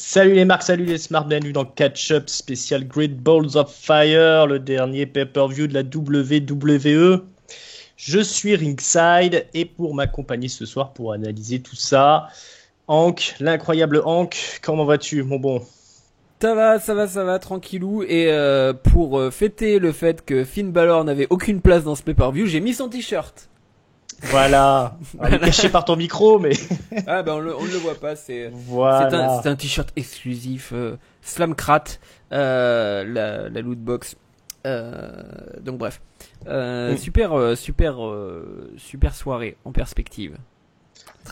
Salut les marques, salut les smarts, bienvenue dans Catch Up spécial Great Balls of Fire, le dernier pay-per-view de la WWE. Je suis ringside et pour m'accompagner ce soir pour analyser tout ça, Hank, l'incroyable Hank, comment vas-tu mon bon? Ça va, tranquillou. Et pour fêter le fait que Finn Balor n'avait aucune place dans ce pay-per-view, j'ai mis son t-shirt. Voilà, il est caché par ton micro, mais... Ah ben on ne le voit pas, c'est un t-shirt exclusif, Slamcrat, la loot box. Donc bref, super soirée en perspective.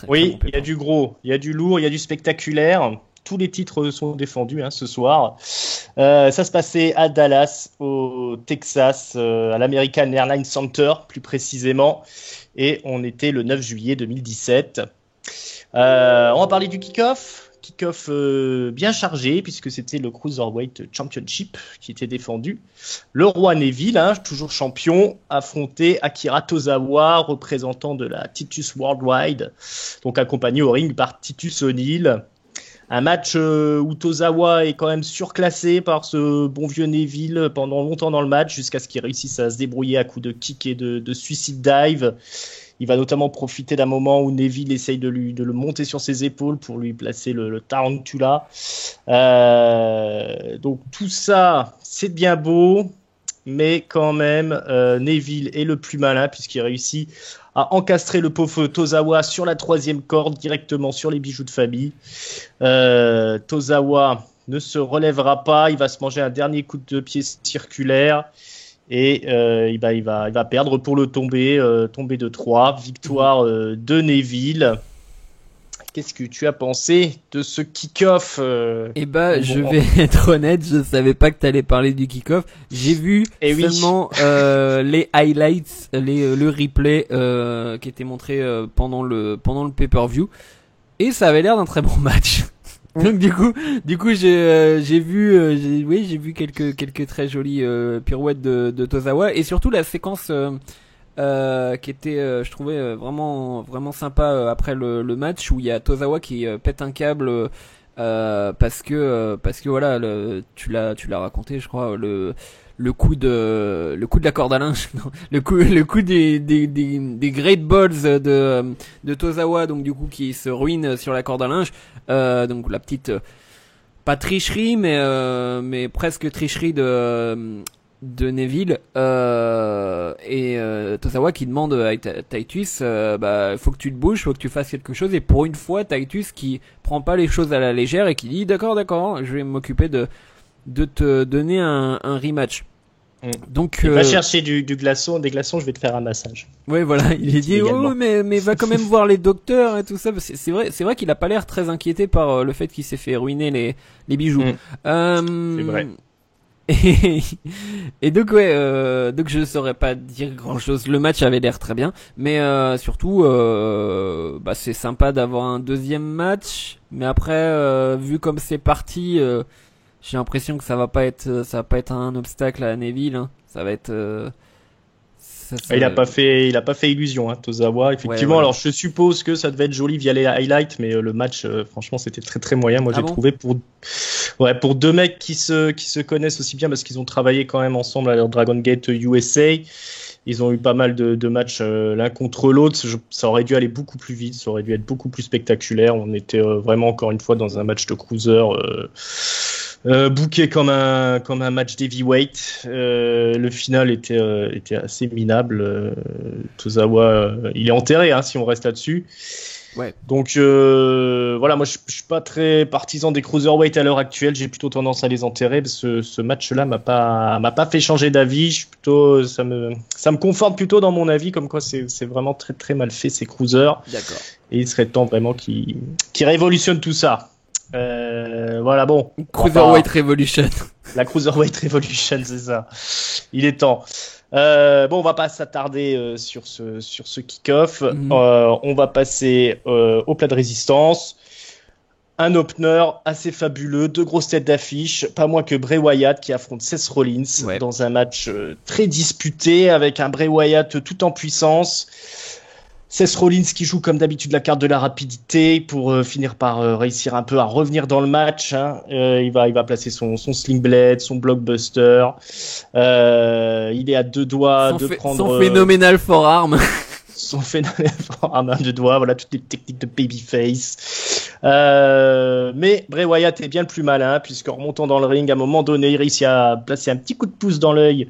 Oui, il y a du gros, il y a du lourd, il y a du spectaculaire. Tous les titres sont défendus ce soir. Ça se passait à Dallas, au Texas, à l'American Airlines Center, plus précisément. Et on était le 9 juillet 2017. On va parler du kick-off. Kick-off bien chargé, puisque c'était le Cruiserweight Championship qui était défendu. Le roi Neville, toujours champion, affrontait Akira Tozawa, représentant de la Titus Worldwide, donc accompagné au ring par Titus O'Neil. Un match où Tozawa est quand même surclassé par ce bon vieux Neville pendant longtemps dans le match, jusqu'à ce qu'il réussisse à se débrouiller à coups de kick et de suicide dive. Il va notamment profiter d'un moment où Neville essaye de le monter sur ses épaules pour lui placer le tarantula. Donc tout ça, c'est bien beau, mais quand même, Neville est le plus malin puisqu'il réussit à encastrer le pauvre Tozawa sur la 3e corde, directement sur les bijoux de famille. Tozawa ne se relèvera pas, il va se manger un dernier coup de pied circulaire et il va perdre pour le tomber de 3. Victoire de Neville. Qu'est-ce que tu as pensé de ce kick-off je vais être honnête, je savais pas que t'allais parler du kick-off. J'ai vu seulement les highlights, le replay qui était montré pendant le pay-per-view, et ça avait l'air d'un très bon match. Donc du coup j'ai vu quelques très jolies pirouettes de Tozawa, et surtout la séquence qui était je trouvais vraiment sympa après le match, où il y a Tozawa qui pète un câble parce que voilà, tu l'as raconté, je crois, le coup de la corde à linge, le coup des great balls de Tozawa, donc du coup qui se ruine sur la corde à linge, donc la petite pas tricherie mais presque tricherie de Neville, et Tozawa qui demande à Titus, faut que tu te bouges, faut que tu fasses quelque chose, et pour une fois Titus qui prend pas les choses à la légère et qui dit d'accord, je vais m'occuper de te donner un rematch. Donc va chercher des glaçons, je vais te faire un massage. Ouais, voilà, il est dit mais va quand même voir les docteurs et tout ça. C'est vrai qu'il a pas l'air très inquiété par le fait qu'il s'est fait ruiner les bijoux. C'est vrai. Et donc donc je saurais pas dire grand chose. Le match avait l'air très bien, mais surtout c'est sympa d'avoir un deuxième match, mais après vu comme c'est parti, j'ai l'impression que ça va pas être un obstacle à Neville, Ça va être il a pas fait illusion, Tozawa, effectivement. Ouais, voilà. Alors je suppose que ça devait être joli via les highlights, mais le match franchement c'était très très moyen. Moi j'ai trouvé pour deux mecs qui se connaissent aussi bien, parce qu'ils ont travaillé quand même ensemble à leur Dragon Gate USA. Ils ont eu pas mal de matchs l'un contre l'autre. Ça aurait dû aller beaucoup plus vite, ça aurait dû être beaucoup plus spectaculaire. On était vraiment encore une fois dans un match de cruiser booké comme un match d'heavyweight. Le final était assez minable. Tozawa, il est enterré si on reste là-dessus. Ouais. Donc voilà, moi je suis pas très partisan des cruiserweight à l'heure actuelle. J'ai plutôt tendance à les enterrer, parce que ce match-là m'a pas fait changer d'avis. Ça me conforte plutôt dans mon avis, comme quoi c'est vraiment très très mal fait, ces cruisers. D'accord. Et il serait temps vraiment qu'ils révolutionnent tout ça. Voilà, bon. Cruiserweight Revolution. La Cruiserweight Revolution, c'est ça. Il est temps. On va pas s'attarder sur ce kick-off. On va passer au plat de résistance. Un opener assez fabuleux, 2 grosses têtes d'affiche, pas moins que Bray Wyatt qui affronte Seth Rollins dans un match très disputé, avec un Bray Wyatt tout en puissance. Seth Rollins qui joue comme d'habitude la carte de la rapidité pour finir par réussir un peu à revenir dans le match. Hein. Il va placer son Sling Blade, son Blockbuster. Il est à 2 doigts de prendre son phénoménal forearm. Son phénomène à main de doigts, voilà toutes les techniques de babyface. Mais Bray Wyatt est bien le plus malin, puisqu'en remontant dans le ring, à un moment donné, il réussit à placer un petit coup de pouce dans l'œil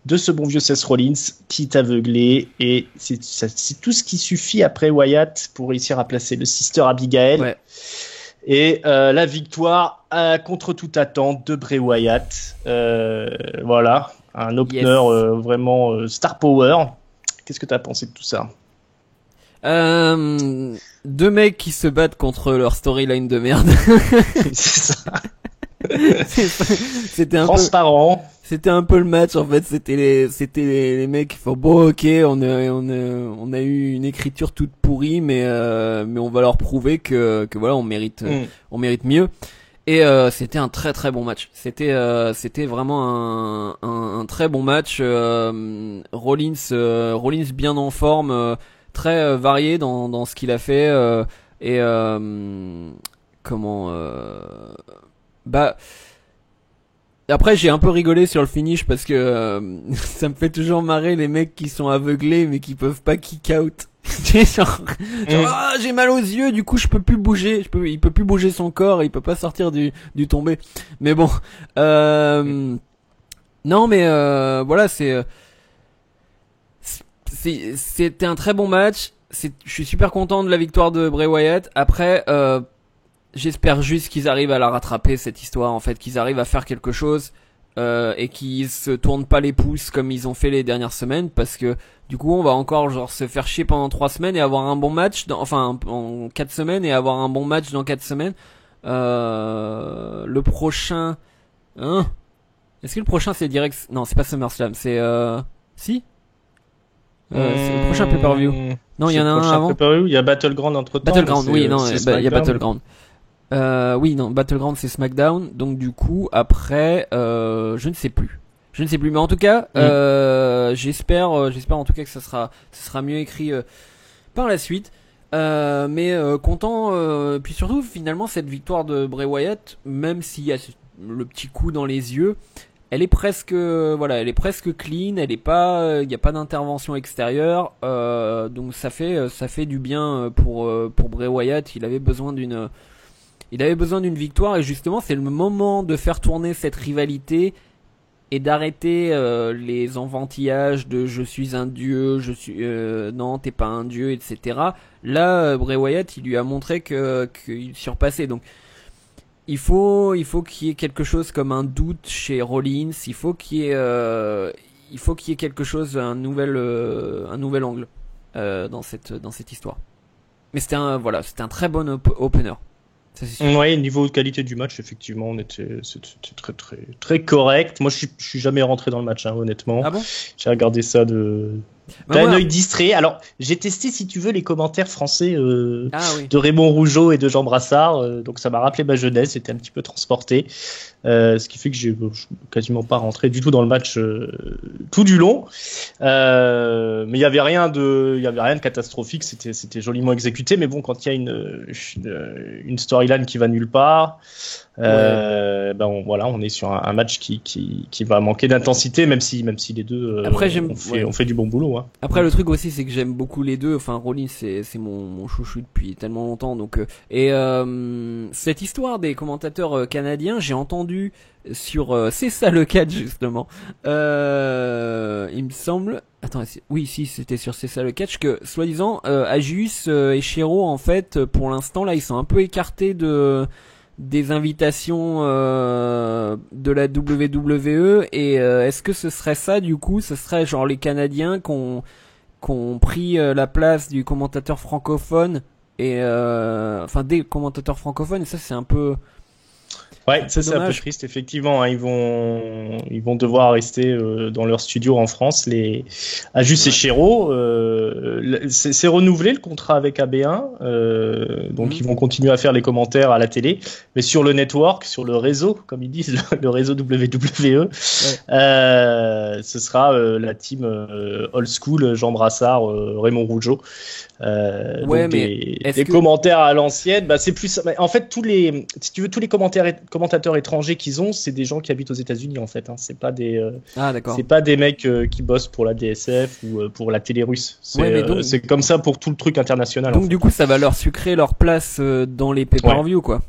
de ce bon vieux Seth Rollins qui est aveuglé, et c'est tout ce qui suffit après Wyatt pour réussir à placer le Sister Abigail. Ouais. Et la victoire contre toute attente de Bray Wyatt. Voilà, un opener vraiment star power. Qu'est-ce que tu as pensé de tout ça? 2 mecs qui se battent contre leur storyline de merde. C'est ça. C'était un transparent. C'était un peu le match en fait. C'était les mecs qui font bon, ok, on a eu une écriture toute pourrie, mais on va leur prouver que voilà, on mérite mieux. Et c'était un très très bon match. C'était vraiment un très bon match. Rollins bien en forme, très varié dans ce qu'il a fait, et après j'ai un peu rigolé sur le finish parce que ça me fait toujours marrer les mecs qui sont aveuglés mais qui peuvent pas kick out. genre j'ai mal aux yeux, du coup je peux plus bouger, il peut plus bouger son corps, il peut pas sortir du tombé. Mais bon, non mais voilà, c'était un très bon match. Je suis super content de la victoire de Bray Wyatt. Après, j'espère juste qu'ils arrivent à la rattraper cette histoire, en fait, qu'ils arrivent à faire quelque chose. Et qu'ils se tournent pas les pouces comme ils ont fait les dernières semaines, parce que du coup on va encore genre se faire chier pendant 3 semaines et avoir un bon match en 4 semaines et avoir un bon match dans 4 semaines. Le prochain est-ce que le prochain c'est direct? Non, c'est pas SummerSlam, c'est si c'est le prochain pay-per-view. Non, il y en a un avant. Il y a Battleground entre-temps. Battleground, oui, non, il y a Battleground. Oui, non, Battleground c'est SmackDown, donc du coup après je ne sais plus, mais en tout cas j'espère en tout cas que ça sera mieux écrit par la suite, mais content, puis surtout finalement cette victoire de Bray Wyatt, même s'il y a le petit coup dans les yeux, elle est presque clean, il y a pas d'intervention extérieure, donc ça fait du bien pour Bray Wyatt. Il avait besoin d'une victoire, et justement c'est le moment de faire tourner cette rivalité et d'arrêter les enfantillages de je suis un dieu, non t'es pas un dieu, etc. Là Bray Wyatt il lui a montré qu'il surpassait, donc il faut qu'il y ait quelque chose comme un doute chez Rollins, il faut qu'il y ait quelque chose, un nouvel angle dans cette histoire. Mais c'était un très bon opener. Ouais, niveau de qualité du match, effectivement, c'était très très très correct. Moi, je suis jamais rentré dans le match, hein, honnêtement. Ah bon? J'ai regardé ça d'un œil distrait. Alors, j'ai testé, si tu veux, les commentaires français de Raymond Rougeau et de Jean Brassard. Donc, ça m'a rappelé ma jeunesse. J'étais un petit peu transporté. Ce qui fait que je suis quasiment pas rentré du tout dans le match tout du long. Mais il y avait rien de catastrophique. C'était joliment exécuté. Mais bon, quand il y a une storyline qui va nulle part, on est sur un match qui va manquer d'intensité, même si les deux on fait du bon boulot. Hein. Après, le truc aussi, c'est que j'aime beaucoup les deux. Enfin, Rollins, c'est mon chouchou depuis tellement longtemps. Donc, cette histoire des commentateurs canadiens, j'ai entendu sur C'est ça le catch, justement. Il me semble. Attends, oui, si, c'était sur C'est ça le catch que, soi-disant, Agius et Shiro, en fait, pour l'instant, là, ils sont un peu écartés des invitations de la WWE, et est-ce que ce serait ça, du coup? Ce serait genre les Canadiens qui ont pris la place du commentateur francophone, et des commentateurs francophones, et ça c'est un peu Ouais, ça c'est un peu triste effectivement. Hein. Ils vont devoir rester dans leur studio en France. Ajus et Chéreau, c'est renouvelé le contrat avec AB1, donc ils vont continuer à faire les commentaires à la télé, mais sur le network, sur le réseau, comme ils disent, le réseau WWE, ce sera la team old school, Jean Brassard, Raymond Rougeau. Des commentaires à l'ancienne, c'est plus. En fait, si tu veux, tous les commentateurs étrangers qu'ils ont, c'est des gens qui habitent aux États-Unis en fait. Hein. C'est pas des. C'est pas des mecs qui bossent pour la DSF ou pour la télé russe. C'est comme ça pour tout le truc international. Donc du coup, ça va leur sucrer leur place dans les pay-per-view quoi.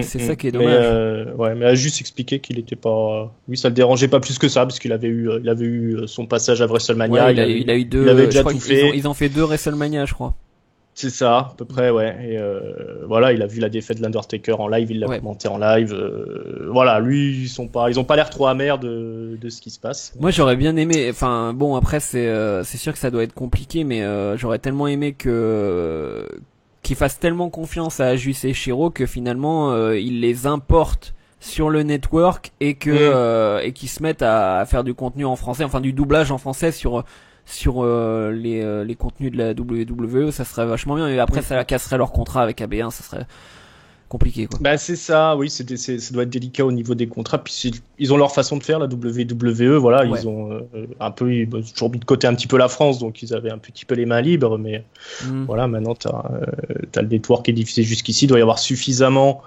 C'est ça qui est dommage. Mais a juste expliqué qu'il était pas. Oui, ça le dérangeait pas plus que ça parce qu'il avait eu son passage à WrestleMania. Il a eu deux. Il avait déjà tout fait. Ils ont fait 2 WrestleMania, je crois. C'est ça, à peu près, ouais. Et voilà, il a vu la défaite de l'Undertaker en live, il l'a commenté en live. Voilà, lui, ils ont pas l'air trop amers de ce qui se passe. Moi, j'aurais bien aimé. Enfin, bon, après, c'est sûr que ça doit être compliqué, mais j'aurais tellement aimé qu'ils fassent tellement confiance à Ajus et Chéreau que finalement, ils les importent sur le network et qu'ils se mettent à faire du contenu en français, enfin du doublage en français sur les contenus de la WWE, ça serait vachement bien. Et après, ça casserait leur contrat avec AB1, ça serait compliqué, quoi. C'est ça, oui, ça doit être délicat au niveau des contrats. Puis ils ont leur façon de faire, la WWE, voilà, ils ont toujours mis de côté un petit peu la France, donc ils avaient un petit peu les mains libres, mais voilà, maintenant t'as le network qui est diffusé jusqu'ici, il doit y avoir suffisamment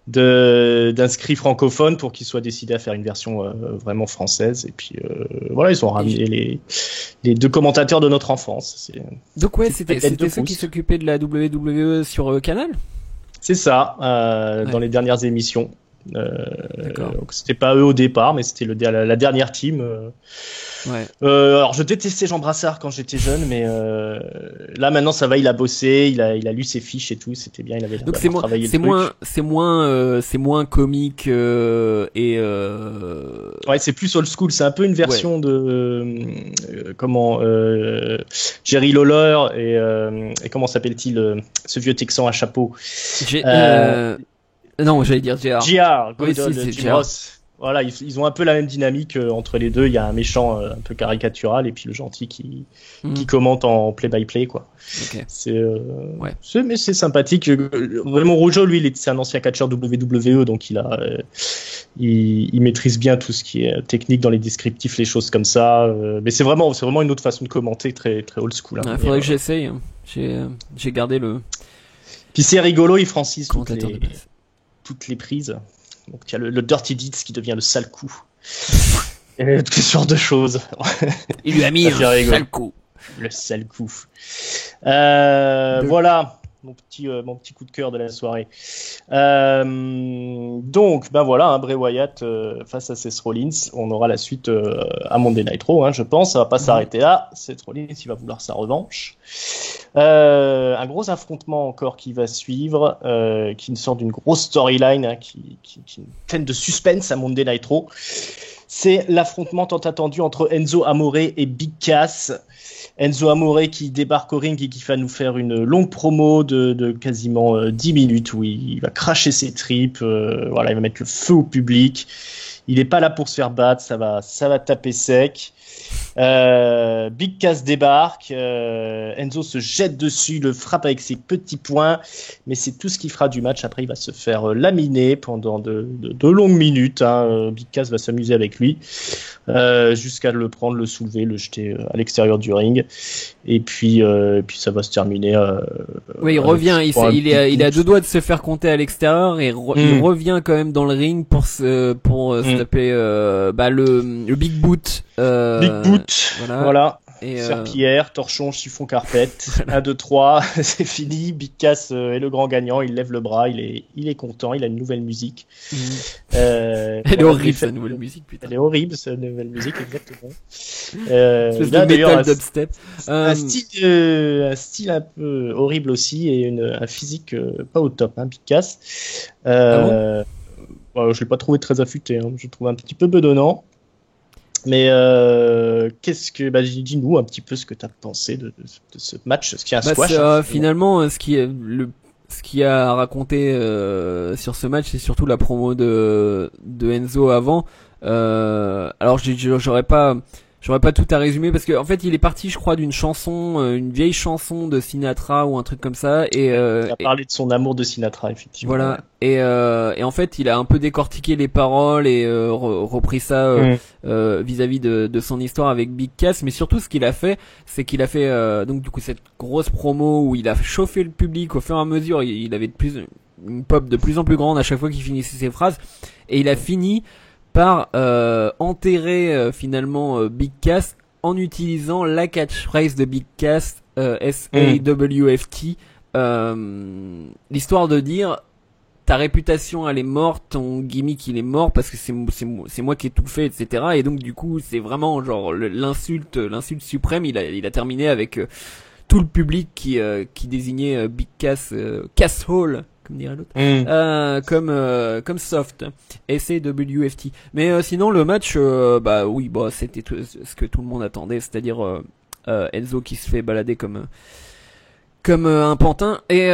d'inscrits francophones pour qu'ils soient décidés à faire une version vraiment française. Et puis voilà, ils ont ramené les 2 commentateurs de notre enfance. Donc c'était ceux qui s'occupaient de la WWE sur Canal. C'est ça, dans les dernières émissions. Donc c'était pas eux au départ, mais c'était la dernière team. Alors je détestais Jean Brassard quand j'étais jeune, mais là maintenant ça va, il a bossé, il a lu ses fiches et tout, c'était bien, il avait donc c'est moins comique ouais, c'est plus old school, c'est un peu une version de Jerry Lawler et comment s'appelle-t-il ce vieux Texan à chapeau. Non, j'allais dire JR. Jim Ross. Voilà, ils ont un peu la même dynamique entre les deux. Il y a un méchant un peu caricatural et puis le gentil qui commente en play-by-play, quoi. Okay. Mais c'est sympathique. Raymond Rougeau, lui, c'est un ancien catcheur WWE, donc il maîtrise bien tout ce qui est technique dans les descriptifs, les choses comme ça. Mais c'est vraiment une autre façon de commenter, très très old school. Hein. Faudrait que j'essaye. J'ai gardé le. Puis c'est rigolo, il francise toutes les prises. Donc il y a le Dirty Deeds qui devient le sale coup. Et tout ce genre de choses. Il lui a mis le sale coup. Le sale coup. Voilà mon petit coup de cœur de la soirée. Donc voilà, Bray Wyatt face à Seth Rollins. On aura la suite à Monday Night Raw, je pense. Ça va pas s'arrêter là. Seth Rollins, il va vouloir sa revanche. Un gros affrontement encore qui va suivre, qui nous sort d'une grosse storyline, qui une pleine de suspense à Monday Night Raw. C'est l'affrontement tant attendu entre Enzo Amore et Big Cass. Enzo Amore qui débarque au ring et qui va nous faire une longue promo de quasiment 10 minutes où il va cracher ses tripes, voilà, il va mettre le feu au public. Il n'est pas là pour se faire battre, ça va taper sec. Big Cass débarque, Enzo se jette dessus, le frappe avec ses petits poings, mais c'est tout ce qu'il fera du match. Après il va se faire laminer pendant de longues minutes, Big Cass va s'amuser avec lui jusqu'à le prendre, le soulever, le jeter à l'extérieur du ring, et puis ça va se terminer il revient, il est à 2 doigts de se faire compter à l'extérieur et il revient quand même dans le ring pour se taper le Big Boot. Big Boot, voilà. Serpillière, torchon, chiffon, carpette. 1, 2, 3, c'est fini. Big Cass est le grand gagnant. Il lève le bras, il est content. Il a une nouvelle musique. Elle est horrible, sa nouvelle musique, putain. Elle est horrible, sa nouvelle musique, exactement. Espèce de métal dubstep. Un style un peu horrible aussi et un physique pas au top, Big Cass. Je l'ai pas trouvé très affûté. Je le trouve un petit peu bedonnant. Mais dis-nous un petit peu ce que tu as pensé de ce match, ce qui est un squash. Finalement, ce qui est ce qu'il y a à raconter sur ce match, c'est surtout la promo de Enzo avant. Alors j'aurais pas tout à résumer parce que en fait il est parti, je crois, d'une chanson, une vieille chanson de Sinatra ou un truc comme ça, et il a parlé de son amour de Sinatra, effectivement. Voilà, et en fait il a un peu décortiqué les paroles et repris ça vis-à-vis de son histoire avec Big Cass, mais surtout ce qu'il a fait, c'est qu'il a fait donc du coup cette grosse promo où il a chauffé le public au fur et à mesure, il avait une pop de plus en plus grande à chaque fois qu'il finissait ses phrases, et il a fini par enterrer finalement Big Cass en utilisant la catchphrase de Big Cass, SAWFT, l'histoire de dire ta réputation elle est morte, ton gimmick il est mort parce que c'est moi qui ai tout fait, etc. Et donc du coup c'est vraiment genre l'insulte suprême. Il a terminé avec tout le public qui désignait Big Cass, Casshole, comme dirait l'autre, comme soft, SAWFT. Mais sinon le match, oui, c'était ce que tout le monde attendait, c'est-à-dire Enzo qui se fait balader comme un pantin, et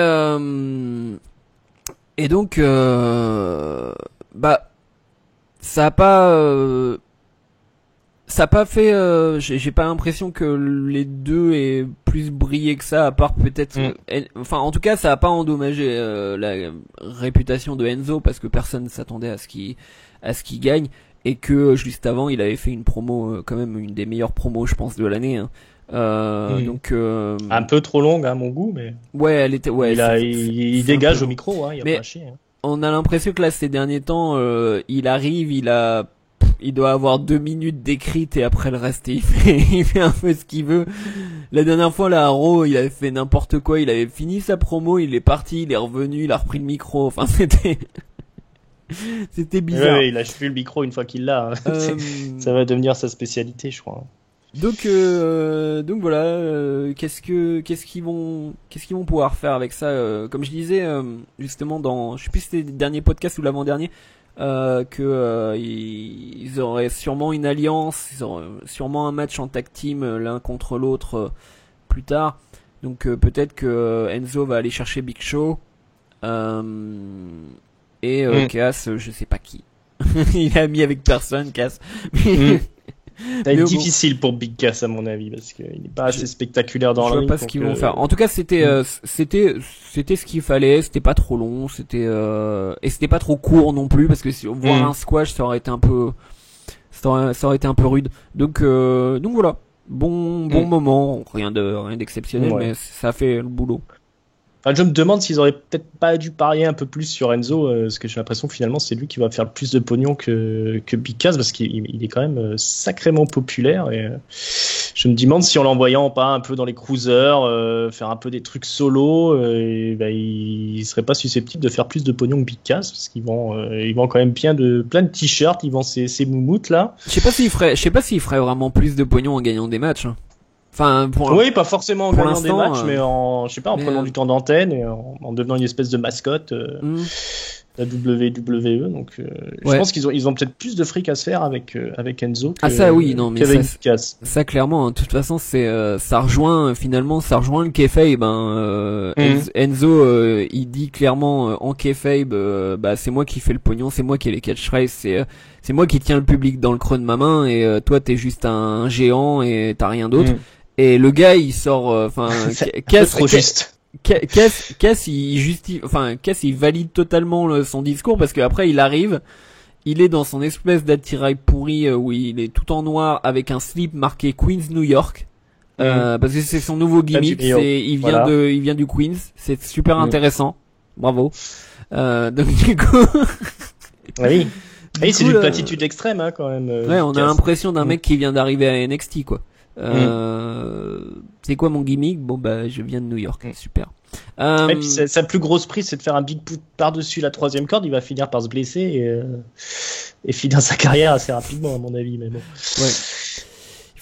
donc ça a pas fait, j'ai pas l'impression que les deux aient plus brillé que ça, à part peut-être enfin en tout cas ça a pas endommagé la réputation de Enzo, parce que personne s'attendait à ce qu'il gagne, et que juste avant il avait fait une promo, quand même une des meilleures promos je pense de l'année, hein. Donc un peu trop longue à mon goût, mais ouais, elle était, ouais, il dégage au micro, hein, il y a pas à chier, hein. On a l'impression que là ces derniers temps il arrive, il doit avoir 2 minutes d'écrite et après le reste il fait un peu ce qu'il veut. La dernière fois là à Raw, il avait fait n'importe quoi, il avait fini sa promo, il est parti, il est revenu, il a repris le micro, enfin c'était bizarre. Ouais, il lâche plus le micro une fois qu'il l'a, hein. Ça va devenir sa spécialité, je crois. Donc voilà, qu'est-ce qu'ils vont pouvoir faire avec ça, comme je disais justement dans, je sais plus si c'était le dernier podcast ou l'avant-dernier, ils auraient sûrement une alliance, ils auraient sûrement un match en tag team l'un contre l'autre plus tard. Donc peut-être que Enzo va aller chercher Big Show et Cass, je sais pas qui. Il a mis avec personne, Cass. Ça va être difficile pour Big Cass à mon avis, parce qu'il n'est pas assez spectaculaire dans le ring. Je vois pas ce qu'ils vont faire. En tout cas, c'était ce qu'il fallait. C'était pas trop long, et c'était pas trop court non plus, parce que voir un squash, ça aurait été un peu rude. Donc voilà, bon moment, rien d'exceptionnel, mais ça a fait le boulot. Enfin, je me demande s'ils auraient peut-être pas dû parier un peu plus sur Enzo, parce que j'ai l'impression que finalement c'est lui qui va faire le plus de pognon que Big Cass, parce qu'il est quand même sacrément populaire, et je me demande si en l'envoyant pas un peu dans les cruisers, faire un peu des trucs solo, il serait pas susceptible de faire plus de pognon que Big Cass, parce qu'ils vont quand même plein de t-shirts, ils vendent ces moumoutes là. Je sais pas s'il ferait vraiment plus de pognon en gagnant des matchs, hein. Enfin, oui, pas forcément en gagnant des matchs, mais en prenant du temps d'antenne et en devenant une espèce de mascotte de la WWE. Donc, je pense qu'ils ont peut-être plus de fric à se faire avec Enzo. Ça oui, non, mais ça clairement, hein, de toute façon, ça rejoint le kayfabe. Enzo, il dit clairement en kayfabe, c'est moi qui fais le pognon, c'est moi qui ai les catchphrases, c'est moi qui tiens le public dans le creux de ma main, et toi t'es juste un géant et t'as rien d'autre. Et le gars il sort, Cass il justifie, Cass il valide totalement son discours, parce qu'après il arrive, il est dans son espèce d'attirail pourri où il est tout en noir avec un slip marqué Queens New York, parce que c'est son nouveau gimmick, il vient du Queens, c'est super intéressant, bravo. Donc du coup oui, c'est d'une platitude extrême, hein, quand même. Ouais, on a l'impression d'un mec qui vient d'arriver à NXT, quoi. C'est quoi mon gimmick? Je viens de New York, super. Et puis sa plus grosse prise, c'est de faire un big put par-dessus la 3e corde. Il va finir par se blesser et finir sa carrière assez rapidement, à mon avis. Mais bon. Ouais. Il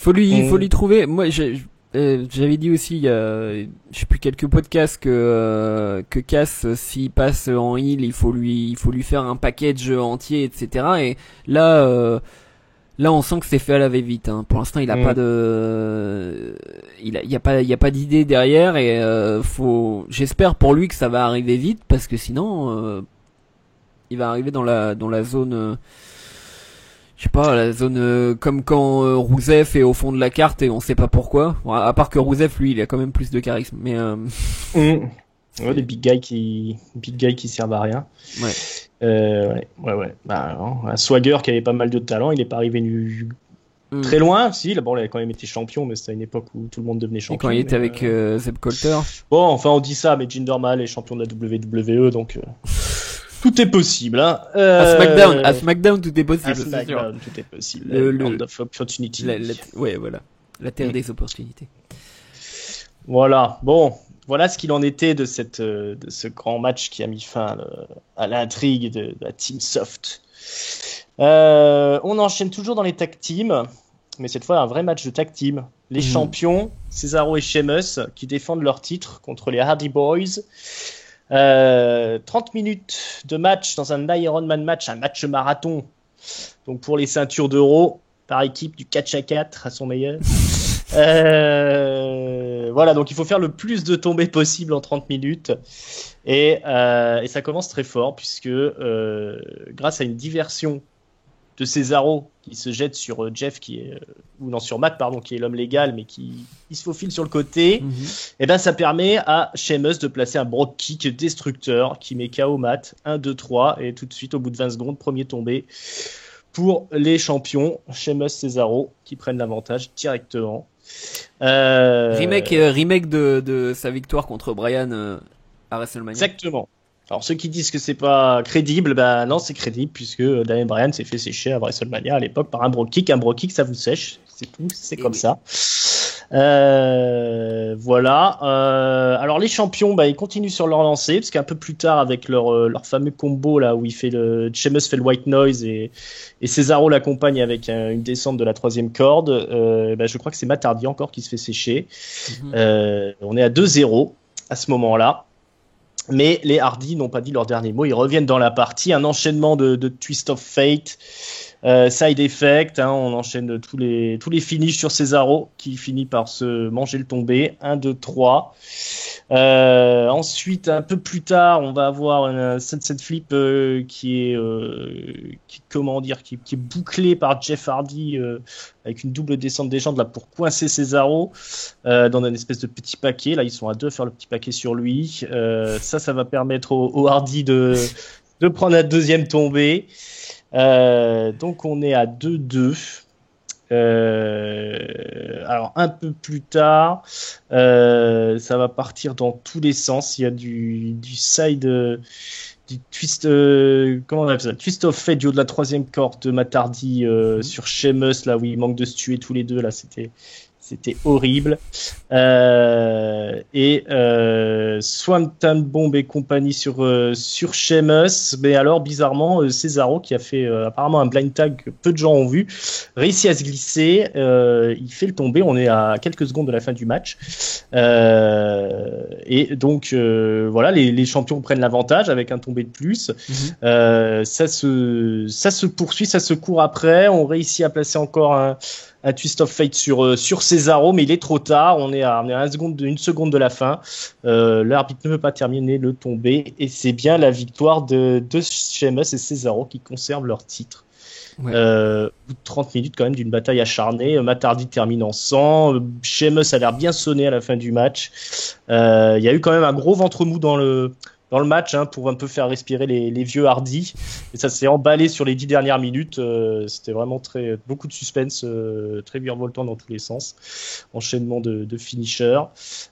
faut lui trouver. Moi, j'avais dit aussi il y a, je sais plus, quelques podcasts que Cass, s'il passe en heel, il faut lui faire un package entier, etc. Et là Là, on sent que c'est fait à la va-vite. Hein. Pour l'instant, il a pas de, il y a pas d'idée derrière et j'espère pour lui que ça va arriver vite parce que sinon, il va arriver dans la zone, je sais pas, la zone comme quand Rousseff est au fond de la carte et on sait pas pourquoi. Bon, à part que Rousseff, lui, il a quand même plus de charisme. Mais ouais, des big guys qui servent à rien. Ouais. Ouais. Bah, un Swagger qui avait pas mal de talent, il est pas arrivé très loin. Si, là, bon, il a quand même été champion, mais c'était à une époque où tout le monde devenait champion. Et quand il était avec Zeb Colter. Bon, enfin, on dit ça, mais Jinder Mahal est champion de la WWE, donc tout est possible. Hein. À SmackDown, tout est possible. À SmackDown, tout est possible. Le Land of Opportunity. Ouais, voilà. La terre des opportunités. Voilà. Bon. Voilà ce qu'il en était de ce grand match qui a mis fin à l'intrigue de la Team Soft. On enchaîne toujours dans les tag teams, mais cette fois un vrai match de tag team. Les champions, Cesaro et Sheamus, qui défendent leur titre contre les Hardy Boys. 30 minutes de match dans un Ironman match, un match marathon. Donc pour les ceintures d'Euro, par équipe du catch à 4 à son meilleur. Voilà, donc il faut faire le plus de tombées possible en 30 minutes et ça commence très fort puisque grâce à une diversion de Cesaro qui se jette sur Jeff sur Matt pardon, qui est l'homme légal mais qui se faufile sur le côté, et ben ça permet à Sheamus de placer un Brogue Kick destructeur qui met KO Matt 1, 2, 3 et tout de suite au bout de 20 secondes premier tombé pour les champions Sheamus Cesaro qui prennent l'avantage directement. Remake de sa victoire contre Bryan à WrestleMania. Exactement. Alors ceux qui disent que c'est pas crédible, ben non, c'est crédible puisque Daniel Bryan s'est fait sécher à WrestleMania à l'époque par un Brogue Kick. Un Brogue Kick, ça vous sèche, c'est tout, c'est comme ça. Voilà. Alors les champions, ils continuent sur leur lancée parce qu'un peu plus tard avec leur fameux combo là où Sheamus fait le White Noise et Cesaro l'accompagne avec une descente de la 3e corde. Je crois que c'est Matt Hardy encore qui se fait sécher. On est à 2-0 à ce moment-là. Mais les Hardy n'ont pas dit leur dernier mot. Ils reviennent dans la partie. Un enchaînement de Twist of Fate. Side effect, on enchaîne tous les finishes sur Cesaro qui finit par se manger le tombé. 1, 2, 3. Ensuite, un peu plus tard, on va avoir un sunset flip qui est bouclé par Jeff Hardy avec une double descente des jambes là pour coincer Cesaro dans un espèce de petit paquet. Là, ils sont à 2 à faire le petit paquet sur lui. Ça va permettre au Hardy de prendre la deuxième tombée. Donc on est à 2-2. Alors un peu plus tard, ça va partir dans tous les sens. Il y a du side, du twist, comment on appelle ça, twist of fate du haut de la 3e corde de Matt Hardy sur Sheamus là où il manque de se tuer tous les deux là, c'était horrible. Swanton Bomb et compagnie sur Sheamus. Mais alors, bizarrement, Cesaro, qui a fait apparemment un blind tag que peu de gens ont vu, réussit à se glisser. Il fait le tomber. On est à quelques secondes de la fin du match. Et donc, voilà, les champions prennent l'avantage avec un tombé de plus. Ça se poursuit, ça se court après. On réussit à placer encore un twist of fate sur Cesaro, mais il est trop tard. On est à une seconde de la fin. L'arbitre ne peut pas terminer le tombé et c'est bien la victoire de Sheamus et Cesaro qui conservent leur titre. Ouais. Au bout de 30 minutes quand même d'une bataille acharnée. Matt Hardy termine en sang. Sheamus a l'air bien sonné à la fin du match. Il y a eu quand même un gros ventre mou dans le match pour un peu faire respirer les vieux Hardy, et ça s'est emballé sur les 10 dernières minutes. C'était vraiment beaucoup de suspense, très virevoltant dans tous les sens, enchaînement de finishers,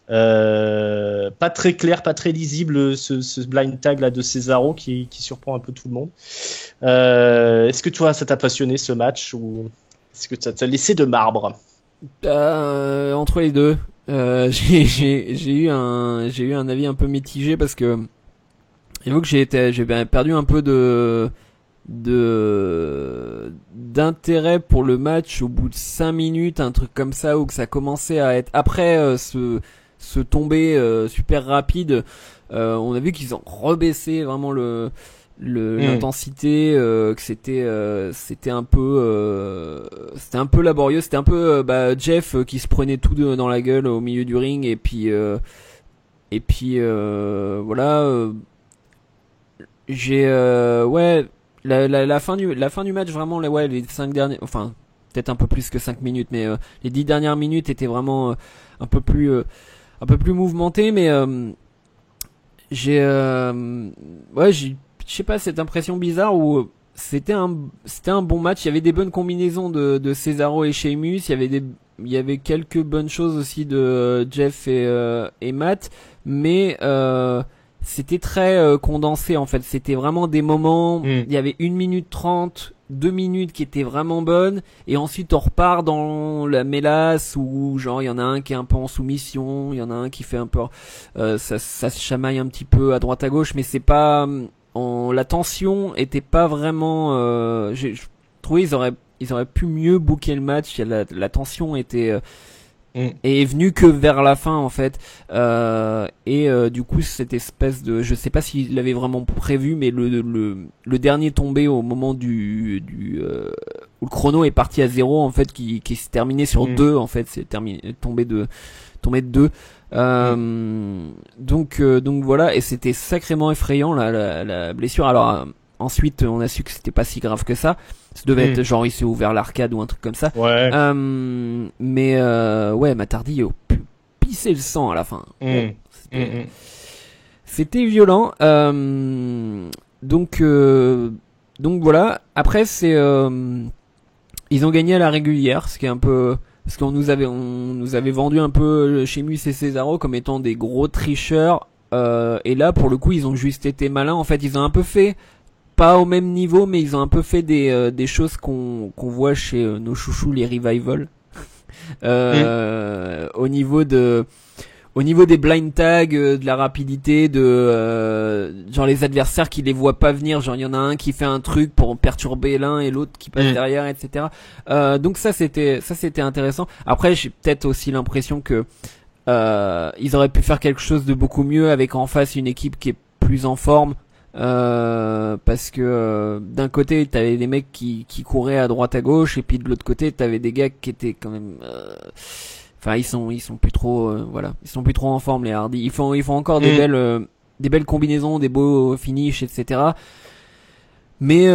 pas très clair, pas très lisible ce blind tag là de Cesaro qui surprend un peu tout le monde. Est-ce que toi ça t'a passionné ce match ou est-ce que ça t'a laissé de marbre? Entre les deux. J'ai eu un avis un peu mitigé parce que j'avoue que j'ai perdu un peu d'intérêt pour le match au bout de 5 minutes, un truc comme ça, où que ça commençait à être après ce tombé super rapide. On a vu qu'ils ont rebaissé vraiment l'intensité, que c'était un peu laborieux, c'était un peu Jeff qui se prenait tout dans la gueule au milieu du ring, et puis voilà. J'ai la fin du match, vraiment, les 5 derniers, enfin peut-être un peu plus que 5 minutes, mais les 10 dernières minutes étaient vraiment un peu plus mouvementées, mais je sais pas, cette impression bizarre où c'était un bon match. Il y avait des bonnes combinaisons de Cesaro et Sheamus. Il y avait quelques bonnes choses aussi de Jeff et Matt, mais c'était très condensé en fait. C'était vraiment des moments. Il y avait 1 minute 30, 2 minutes qui étaient vraiment bonnes, et ensuite on repart dans la mélasse où genre il y en a un qui est un peu en soumission, il y en a un qui fait un peu ça se chamaille un petit peu à droite à gauche, mais c'est pas la tension était pas vraiment je trouvais ils auraient pu mieux booker le match. La tension était est venue que vers la fin en fait, du coup cette espèce de, je sais pas s'il l'avait vraiment prévu, mais le dernier tombé au moment où le chrono est parti à 0 en fait, qui s'est terminé sur 2 en fait, c'est tombé de 2. Donc voilà, et c'était sacrément effrayant la blessure. Alors ensuite on a su que c'était pas si grave que ça. Ça devait être genre il s'est ouvert l'arcade ou un truc comme ça. Ouais. Mais Matt Hardy pissé le sang à la fin. C'était violent. Donc voilà. Après c'est ils ont gagné à la régulière, ce qui est un peu, parce qu'on nous avait vendu un peu Sheamus et Cesaro comme étant des gros tricheurs, et là pour le coup ils ont juste été malins. En fait ils ont un peu fait, pas au même niveau, mais ils ont un peu fait des choses qu'on voit chez nos chouchous les Revival, au niveau des blind tags, de la rapidité, genre les adversaires qui les voient pas venir, genre il y en a un qui fait un truc pour perturber l'un et l'autre qui passe derrière, etc. Donc ça c'était intéressant. Après j'ai peut-être aussi l'impression que ils auraient pu faire quelque chose de beaucoup mieux avec en face une équipe qui est plus en forme. Parce que d'un côté t'avais des mecs qui couraient à droite à gauche, et puis de l'autre côté t'avais des gars qui étaient quand même ils sont plus trop ils sont plus trop en forme, les Hardy. Ils font encore des belles combinaisons, des beaux finishes, etc. Mais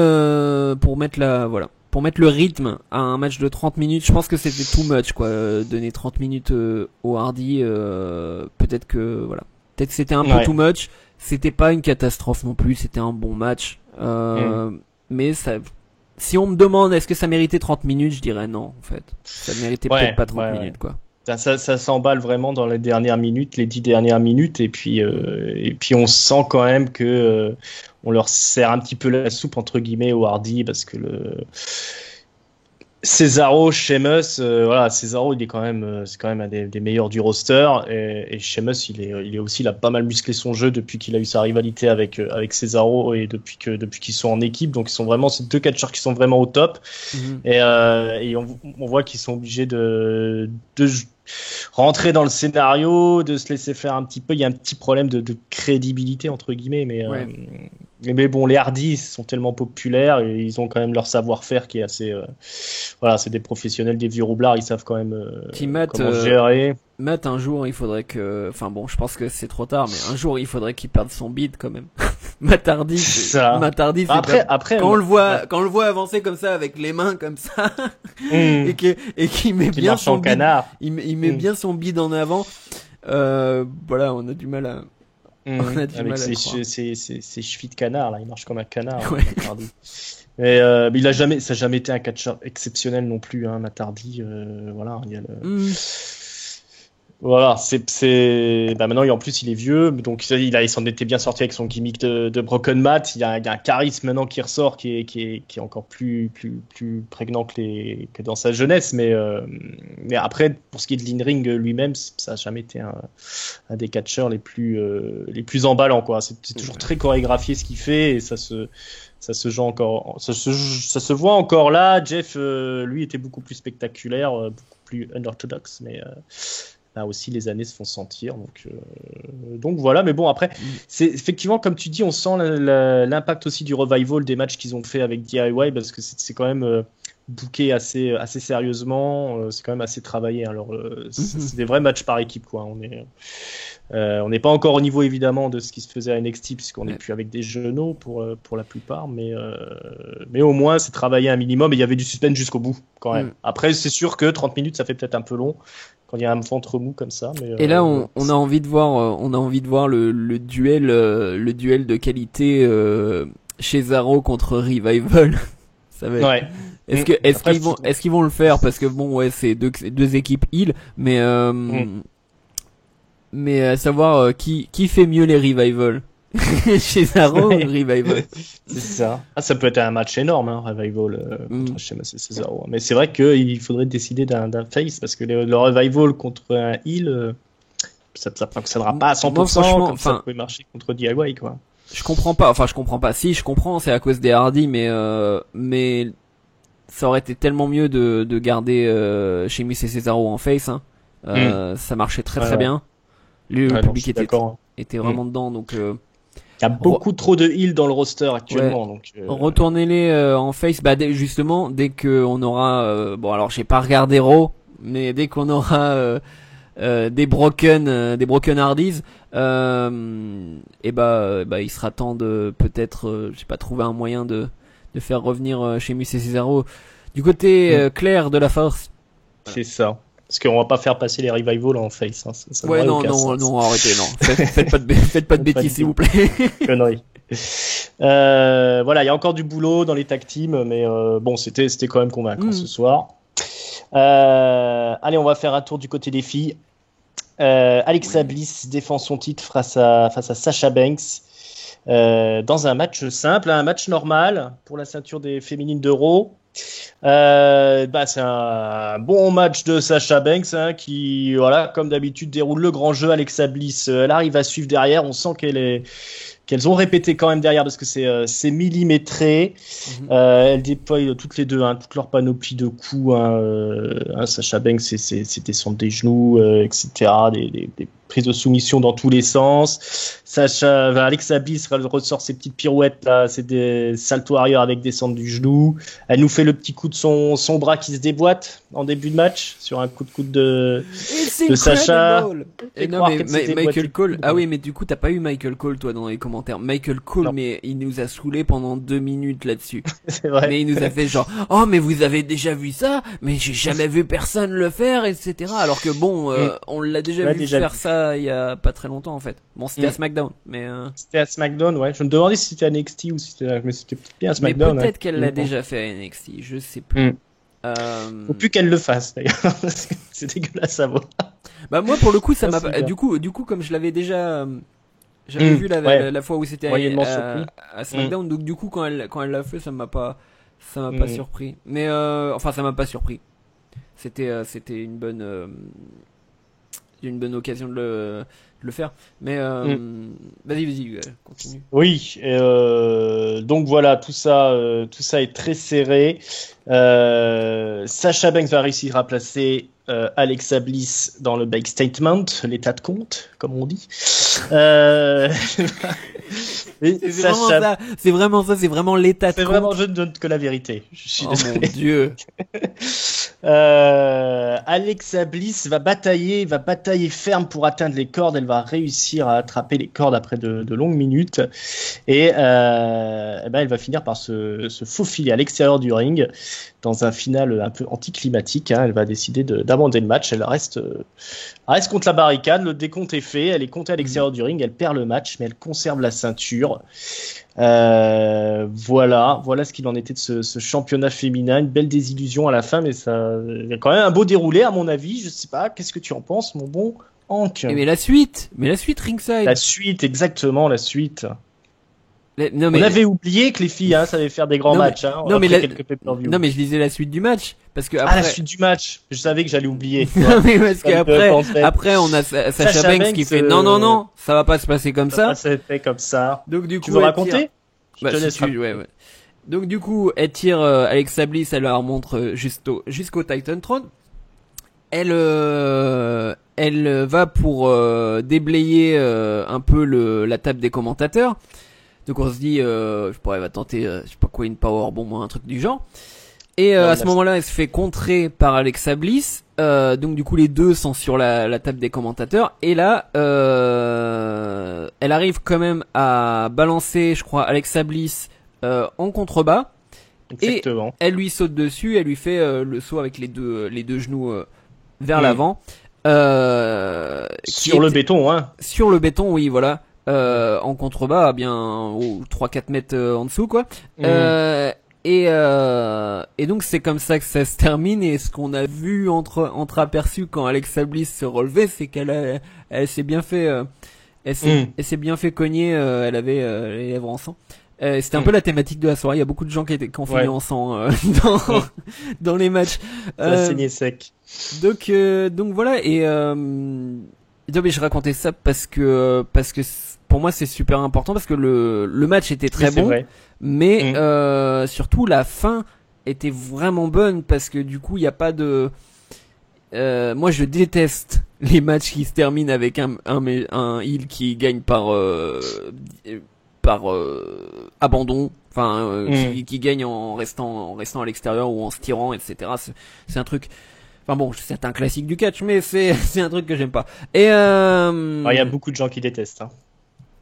pour mettre le rythme à un match de 30 minutes, je pense que c'était too much quoi. Donner 30 minutes aux Hardy, peut-être que c'était un peu too much. C'était pas une catastrophe non plus, c'était un bon match. Mais ça, si on me demande est-ce que ça méritait 30 minutes, je dirais non, en fait. Ça méritait peut-être pas 30 minutes, quoi. Ça s'emballe vraiment dans les dernières minutes, les 10 dernières minutes, et puis on sent quand même que on leur sert un petit peu la soupe entre guillemets aux Hardy, parce que Cesaro, Sheamus, Cesaro il est quand même, c'est quand même un des meilleurs du roster, et Sheamus il est aussi, il a pas mal musclé son jeu depuis qu'il a eu sa rivalité avec Cesaro, et depuis qu'ils sont en équipe, donc ils sont vraiment, ces deux catcheurs qui sont vraiment au top. Et on voit qu'ils sont obligés de rentrer dans le scénario, de se laisser faire un petit peu. Il y a un petit problème de crédibilité entre guillemets, mais bon, les Hardy sont tellement populaires et ils ont quand même leur savoir-faire qui est assez c'est des professionnels, des vieux roublards, ils savent quand même comment gérer. Matt, un jour il faudrait que, je pense que c'est trop tard, mais un jour il faudrait qu'il perde son bide quand même. Matt Hardy, après quand on le voit avancer comme ça avec les mains comme ça, et qu'il met bien son canard, il met bien son bide en avant. On a du mal à. Avec ses chevilles de canard là, il marche comme un canard. Mais ça n'a jamais été un catcheur exceptionnel non plus, hein, Matt Hardy. Il y a maintenant en plus il est vieux, donc il s'en était bien sorti avec son gimmick de Broken Matt. Il y a un charisme maintenant qui ressort, qui est encore plus prégnant que dans sa jeunesse, mais après pour ce qui est de l'in-ring lui-même, ça n'a jamais été un des catcheurs les plus emballants quoi. C'est toujours très chorégraphié ce qu'il fait, et ça se joue encore, ça se voit encore là. Jeff lui était beaucoup plus spectaculaire, beaucoup plus unorthodoxe, là aussi les années se font sentir. Donc voilà, mais bon, après, c'est effectivement, comme tu dis, on sent l'impact aussi du revival des matchs qu'ils ont fait avec DIY, parce que c'est quand même booké assez sérieusement, c'est quand même assez travaillé. Alors, c'est des vrais matchs par équipe, quoi. On n'est pas encore au niveau évidemment de ce qui se faisait à NXT, puisqu'on n'est plus avec des genoux pour la plupart, mais au moins c'est travaillé un minimum et il y avait du suspense jusqu'au bout quand même. Après, c'est sûr que 30 minutes ça fait peut-être un peu long quand il y a un ventre mou comme ça. Mais, et là, on a envie de voir le duel de qualité Cesaro contre Revival. Ça va être... Ouais. Est-ce qu'ils vont le faire, parce que bon, ouais, c'est deux équipes heel, mais mais à savoir qui fait mieux les Revival. Cesaro ou Revival. C'est ça. Ça peut être un match énorme, hein, Revival contre Cesaro. Mais c'est vrai qu'il faudrait décider d'un face, parce que le Revival contre un heel, ça fonctionnera pas à 100%. Moi, comme ça pouvait marcher contre DIY, quoi. Je comprends pas. Si, je comprends, c'est à cause des Hardy, mais ça aurait été tellement mieux de garder Sheamus et Cesaro en face. Hein. Ça marchait très bien. Le public était vraiment dedans, donc. Il y a beaucoup trop de heal dans le roster actuellement. Donc, retournez-les en face, justement, dès qu'on aura... bon, alors j'ai pas regardé Raw, mais dès qu'on aura des broken Hardys, et il sera temps de peut-être, trouver un moyen de faire revenir Sheamus et Cesaro du côté clair de la force. C'est ça. Parce qu'on va pas faire passer les Revival en face. Hein. Ça non, arrêtez, non. Faites pas de bêtises, s'il vous plaît. Connerie. Voilà, il y a encore du boulot dans les tag teams, mais bon, c'était quand même convaincant ce soir. Allez, on va faire un tour du côté des filles. Alexa Bliss défend son titre face à Sasha Banks dans un match simple, un match normal pour la ceinture des féminines de Raw. C'est un bon match de Sasha Banks, hein, qui, voilà, comme d'habitude, déroule le grand jeu. Alexa Bliss, elle arrive à suivre derrière. On sent qu'elles ont répété quand même derrière, parce que c'est millimétré. Elles déploient toutes les deux, hein, toute leur panoplie de coups. Sasha Banks, c'est descendre des genoux, etc. Des prises de soumission dans tous les sens. Alexa Bliss ressort ses petites pirouettes là, c'est des salto arrière avec descente du genou. Elle nous fait le petit coup de son bras qui se déboîte en début de match sur un coup de coude de Sasha. Et non, mais Michael Cole. Ah oui, mais du coup t'as pas eu Michael Cole toi dans les commentaires. Michael Cole, non. Mais il nous a saoulé pendant 2 minutes là-dessus. C'est vrai. Mais il nous a fait genre, oh mais vous avez déjà vu ça, mais j'ai jamais vu personne le faire, etc. Alors que bon, on l'a déjà vu faire ça il y a pas très longtemps en fait. Bon, c'était à SmackDown, mais c'était à SmackDown, ouais. Je me demandais si c'était à NXT ou si c'était, mais c'était peut-être bien à SmackDown. Mais peut-être qu'elle l'a déjà fait à NXT, je sais plus. Faut plus qu'elle le fasse d'ailleurs, parce que c'est dégueulasse à voir. Moi pour le coup ça m'a du coup comme je l'avais déjà j'avais vu la fois où c'était à SmackDown, donc du coup quand elle l'a fait ça m'a pas surpris. Mais ça m'a pas surpris. C'était une bonne occasion de le faire, mais vas-y, continue. Oui, donc voilà, tout ça est très serré. Sasha Banks va réussir à placer Alexa Bliss dans le big statement, l'état de compte, comme on dit. C'est vraiment ça, c'est vraiment l'état de compte. C'est vraiment, je ne donne que la vérité. Je suis désolé. Mon Dieu. Alexa Bliss va batailler ferme pour atteindre les cordes. Elle va réussir à attraper les cordes après de longues minutes, et elle va finir par se faufiler à l'extérieur du ring dans un final un peu anticlimatique. Hein. Elle va décider d'abandonner le match. Elle reste contre la barricade. Le décompte est fait. Elle est comptée à l'extérieur du ring. Elle perd le match, mais elle conserve la ceinture. Voilà ce qu'il en était de ce championnat féminin. Une belle désillusion à la fin, mais ça, il y a quand même un beau déroulé à mon avis. Je sais pas, qu'est-ce que tu en penses, mon bon Hank? Mais la suite ringside. La suite, exactement, la suite. On avait oublié que les filles savaient faire des grands matchs. Non mais je disais la suite du match parce que après... la suite du match. Je savais que j'allais oublier. Non mais parce qu'après on a Sasha Banks qui fait non, ça va pas se passer comme ça. Ça s'est fait comme ça. Donc du coup, tu veux raconter? Je te laisse raconter. Ouais. Donc du coup, elle tire Alexa Bliss, elle la remonte jusqu'au Titan Throne. elle va pour déblayer un peu la table des commentateurs. Donc on se dit, je pourrais va tenter, je sais pas quoi, une powerbomb, un truc du genre. Et à ce moment-là, elle se fait contrer par Alexa Bliss. Donc du coup, les deux sont sur la table des commentateurs. Et là, elle arrive quand même à balancer, je crois, Alexa Bliss en contrebas. Exactement. Et elle lui saute dessus. Elle lui fait le saut avec les deux genoux vers l'avant. Sur le béton, hein. Sur le béton, oui, voilà. En contrebas, bien 3-4 mètres en dessous, quoi. Et donc c'est comme ça que ça se termine. Et ce qu'on a vu entreaperçu quand Alexa Bliss se relevait, c'est qu'elle s'est bien fait, elle s'est bien fait cogner. Elle avait les lèvres en sang. C'était un peu la thématique de la soirée. Il y a beaucoup de gens qui ont fini en sang dans les matchs. Ça saignait sec. Donc voilà. Et mais je racontais ça parce que pour moi c'est super important, parce que le match était très bon, vrai. Mais surtout la fin était vraiment bonne, parce que du coup il y a pas de moi je déteste les matchs qui se terminent avec un heel qui gagne par abandon, enfin qui gagne en restant à l'extérieur ou en se tirant, etc. C'est un truc. Enfin bon, c'est un classique du catch, mais c'est un truc que j'aime pas. Et il y a beaucoup de gens qui détestent. Hein.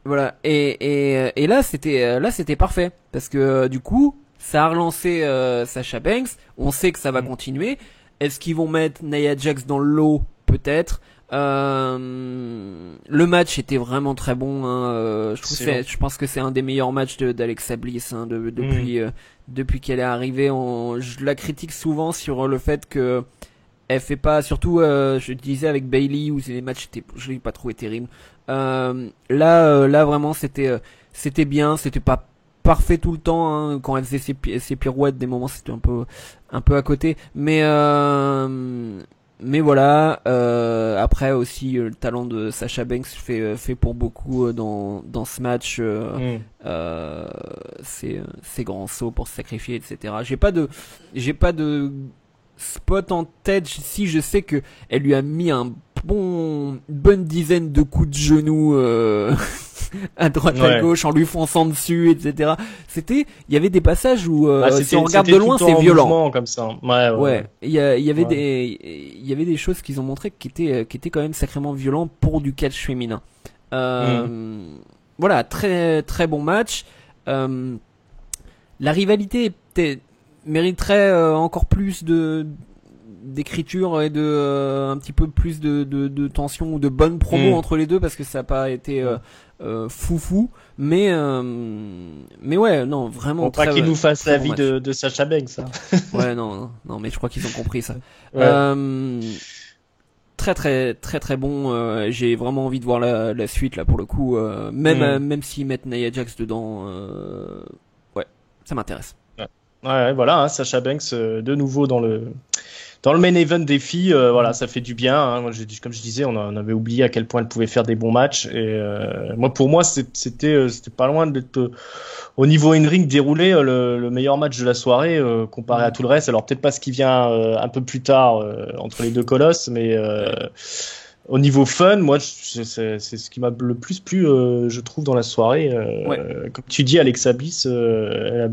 Voilà. Et là c'était parfait, parce que du coup ça a relancé Sasha Banks. On sait que ça va continuer. Est-ce qu'ils vont mettre Nia Jax dans le lot? Peut-être. Le match était vraiment très bon. Hein. Je pense que c'est un des meilleurs matchs d'Alexa Bliss depuis qu'elle est arrivée. Je la critique souvent sur le fait que elle fait pas, surtout je disais avec Bayley où les matchs je l'ai pas trouvé terrible. Là vraiment c'était bien, c'était pas parfait tout le temps, hein. Quand elle faisait ses pirouettes, des moments c'était un peu à côté, mais voilà. Après aussi le talent de Sasha Banks fait pour beaucoup dans ce match. Ses grands sauts pour se sacrifier, etc. J'ai pas de spot en tête. Si je sais que elle lui a mis bonne dizaine de coups de genoux à droite à gauche en lui fonçant dessus, etc. Il y avait des passages où si on regarde de loin c'est violent comme ça. Il y avait des choses qu'ils ont montré qui étaient quand même sacrément violents pour du catch féminin. Voilà, très très bon match. La rivalité mériterait encore plus d'écriture et un petit peu plus de tension ou de bonnes promos entre les deux, parce que ça n'a pas été foufou, mais ouais, non, vraiment pas qu'ils nous fassent la vie de Sasha Banks, hein. Ouais, non, mais je crois qu'ils ont compris ça. Ouais. Très très très très bon. J'ai vraiment envie de voir la suite là pour le coup. Même s'ils mettent Nia Jax dedans, ouais, ça m'intéresse. Ouais, voilà, hein, Sasha Banks de nouveau dans le main event des filles. Voilà, ça fait du bien. Hein. Moi, comme je disais, on avait oublié à quel point elle pouvait faire des bons matchs. Et pour moi, c'était pas loin d'être au niveau in-ring déroulé le meilleur match de la soirée comparé à tout le reste. Alors peut-être pas ce qui vient un peu plus tard entre les deux colosses, mais au niveau fun, moi, c'est ce qui m'a le plus plu, je trouve, dans la soirée. Comme tu dis, Alexa Bliss, elle a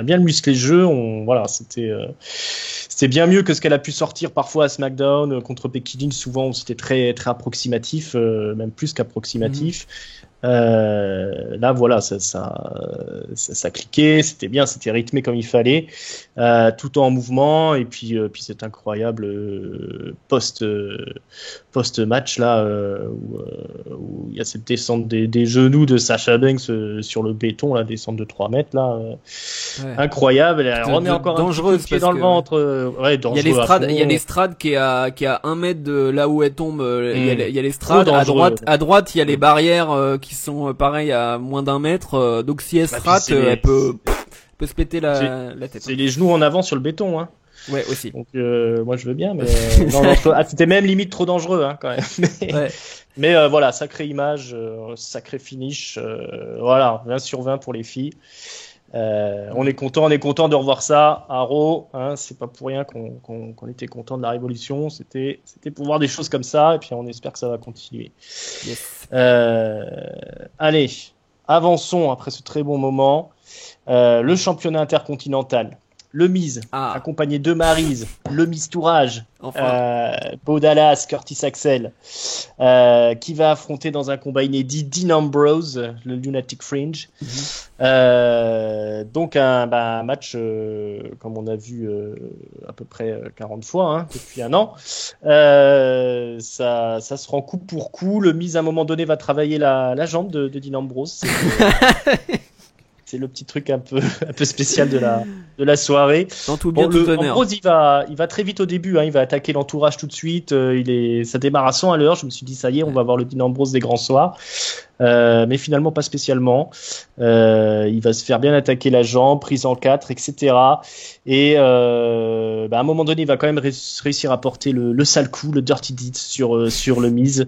bien musclé le jeu. Voilà, c'était bien mieux que ce qu'elle a pu sortir parfois à SmackDown contre Becky Lynch, souvent où c'était très très approximatif, même plus qu'approximatif. Là, voilà, ça cliquait, c'était bien, c'était rythmé comme il fallait, tout en mouvement, et puis cet incroyable post-match là où il y a cette descente des genoux de Sasha Banks sur le béton, la descente de 3 mètres là, incroyable. Elle remet encore dangereuse, un petit peu dans le ventre. Il y a l'estrade qui est à 1 mètre de là où elle tombe. Il y a l'estrade à droite il y a les barrières qui sont pareil à moins d'1 mètre, donc si elle se rate, elle peut se péter la tête. C'est les genoux en avant sur le béton, hein. Ouais, aussi. Donc moi je veux bien, mais c'était même limite trop dangereux, hein, quand même. Mais voilà, sacrée image, sacré finish, voilà, 20 sur 20 pour les filles. On est content de revoir ça à Raw. Hein, c'est pas pour rien qu'on était content de la Révolution. C'était pour voir des choses comme ça, et puis on espère que ça va continuer. Yes. Allez, avançons après ce très bon moment. Le championnat intercontinental. Le Miz, accompagné de Maryse, le Mistourage, Bo Dallas, Curtis Axel, qui va affronter dans un combat inédit Dean Ambrose, le Lunatic Fringe. Donc un match, comme on a vu à peu près 40 fois depuis un an. Ça se rend coup pour coup. Le Miz, à un moment donné, va travailler la jambe de Dean Ambrose. C'est le petit truc un peu spécial de la soirée. Dans tout bien, tout honneur. Ambrose, il va très vite au début. Il va attaquer l'entourage tout de suite. Ça démarre à 100 à l'heure. Je me suis dit, ça y est, on va voir le Dean Ambrose des grands soirs. Mais finalement, pas spécialement. Il va se faire bien attaquer la jambe, prise en 4, etc. Et à un moment donné, il va quand même réussir à porter le sale coup, le dirty deed sur le Miz.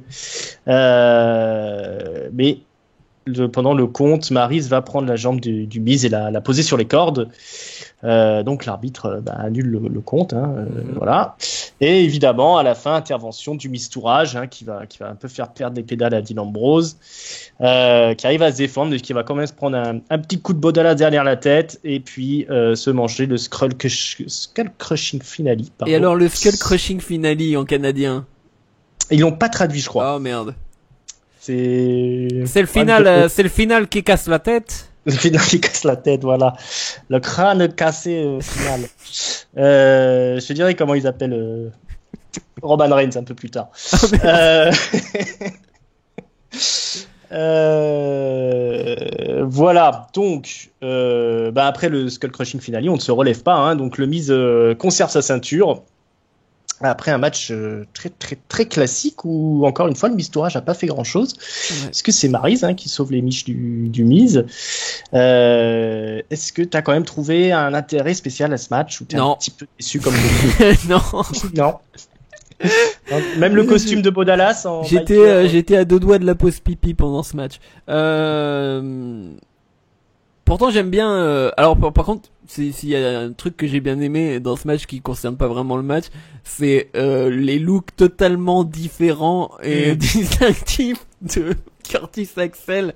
Mais pendant le compte, Maryse va prendre la jambe du Miz et la poser sur les cordes. Donc l'arbitre annule le compte. Voilà. Et évidemment, à la fin, intervention du Mistourage qui va un peu faire perdre les pédales à Dean Ambrose, qui arrive à se défendre, mais qui va quand même se prendre un petit coup de Bo Dallas derrière la tête et puis se manger le Skull Crushing Finale. Et alors le Skull Crushing Finale en canadien? Ils l'ont pas traduit, je crois. Oh merde. C'est le final qui casse la tête. Le final qui casse la tête, voilà. Le crâne cassé final. Je te dirai comment ils appellent Roman Reigns un peu plus tard. Voilà. Donc, après le Skull Crushing Finale, on ne se relève pas. Donc le Miz conserve sa ceinture. Après un match très très très classique où encore une fois le Mistourage n'a pas fait grand chose, parce que c'est Maryse qui sauve les miches du Miz. Est-ce que tu as quand même trouvé un intérêt spécial à ce match ou t'es un petit peu déçu comme Non. Même le costume de Bo Dallas j'étais à 2 doigts de la pause pipi pendant ce match. Pourtant j'aime bien alors par contre s'il y a un truc que j'ai bien aimé dans ce match qui concerne pas vraiment le match, c'est les looks totalement différents et distinctifs de Curtis Axel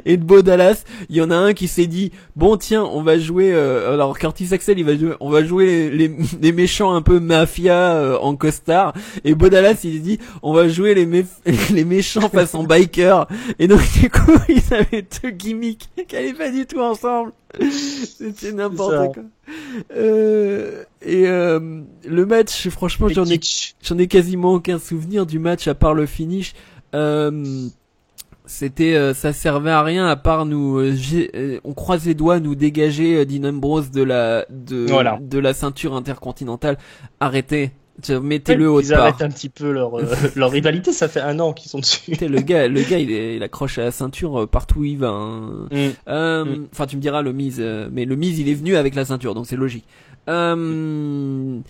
et de Bo Dallas. Il y en a un qui s'est dit bon tiens on va jouer alors Curtis Axel on va jouer les méchants un peu mafia en costard, et Bo Dallas il dit on va jouer les méchants façon biker, et donc du coup ils avaient 2 gimmicks qui allaient pas du tout ensemble. C'était n'importe quoi. Le match, franchement j'en ai quasiment aucun souvenir du match à part le finish. Ça servait à rien à part on croise les doigts, nous dégager Dean Ambrose de la ceinture intercontinentale. Arrêtez, mettez-le autre part. Ils arrêtent un petit peu leur rivalité, ça fait 1 an qu'ils sont dessus. Le gars il accroche à la ceinture partout où il va. Enfin tu me diras le Miz, mais le Miz il est venu avec la ceinture, donc c'est logique. Donc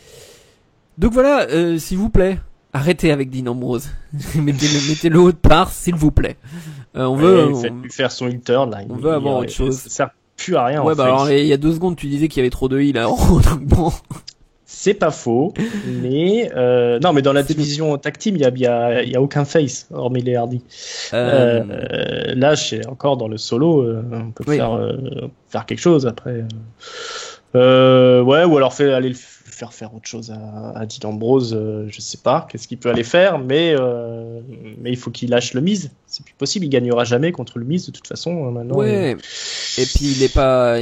voilà, s'il vous plaît. Arrêtez avec Dean Ambrose. mettez-le autre part, s'il vous plaît. Faites-lui faire son heel turn, là. On veut avoir autre chose. Ça sert plus à rien. Ouais, alors, il y a 2 secondes, tu disais qu'il y avait trop de heal, donc bon. C'est pas faux, mais non, mais dans la division tag team, il y a aucun face, hormis les Hardy. Là, encore dans le solo, on peut faire quelque chose après. Ou alors aller le faire autre chose à Dean Ambrose, je sais pas qu'est-ce qu'il peut aller faire, mais il faut qu'il lâche le Miz. C'est plus possible, il gagnera jamais contre le Miz de toute façon maintenant. Ouais. Et puis il est pas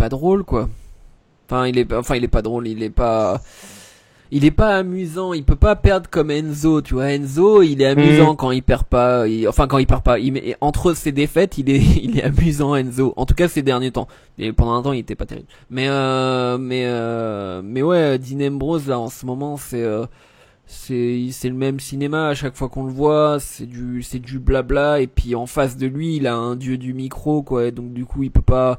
drôle quoi. Il est pas drôle, il est pas amusant, il peut pas perdre comme Enzo, tu vois. Enzo, il est amusant quand il perd pas, entre ses défaites, il est amusant Enzo. En tout cas, ces derniers temps. Et pendant un temps, il était pas terrible. Mais ouais, Dean Ambrose, là, en ce moment, c'est le même cinéma à chaque fois qu'on le voit, c'est du blabla, et puis en face de lui, il a un dieu du micro, quoi, et donc du coup, il peut pas,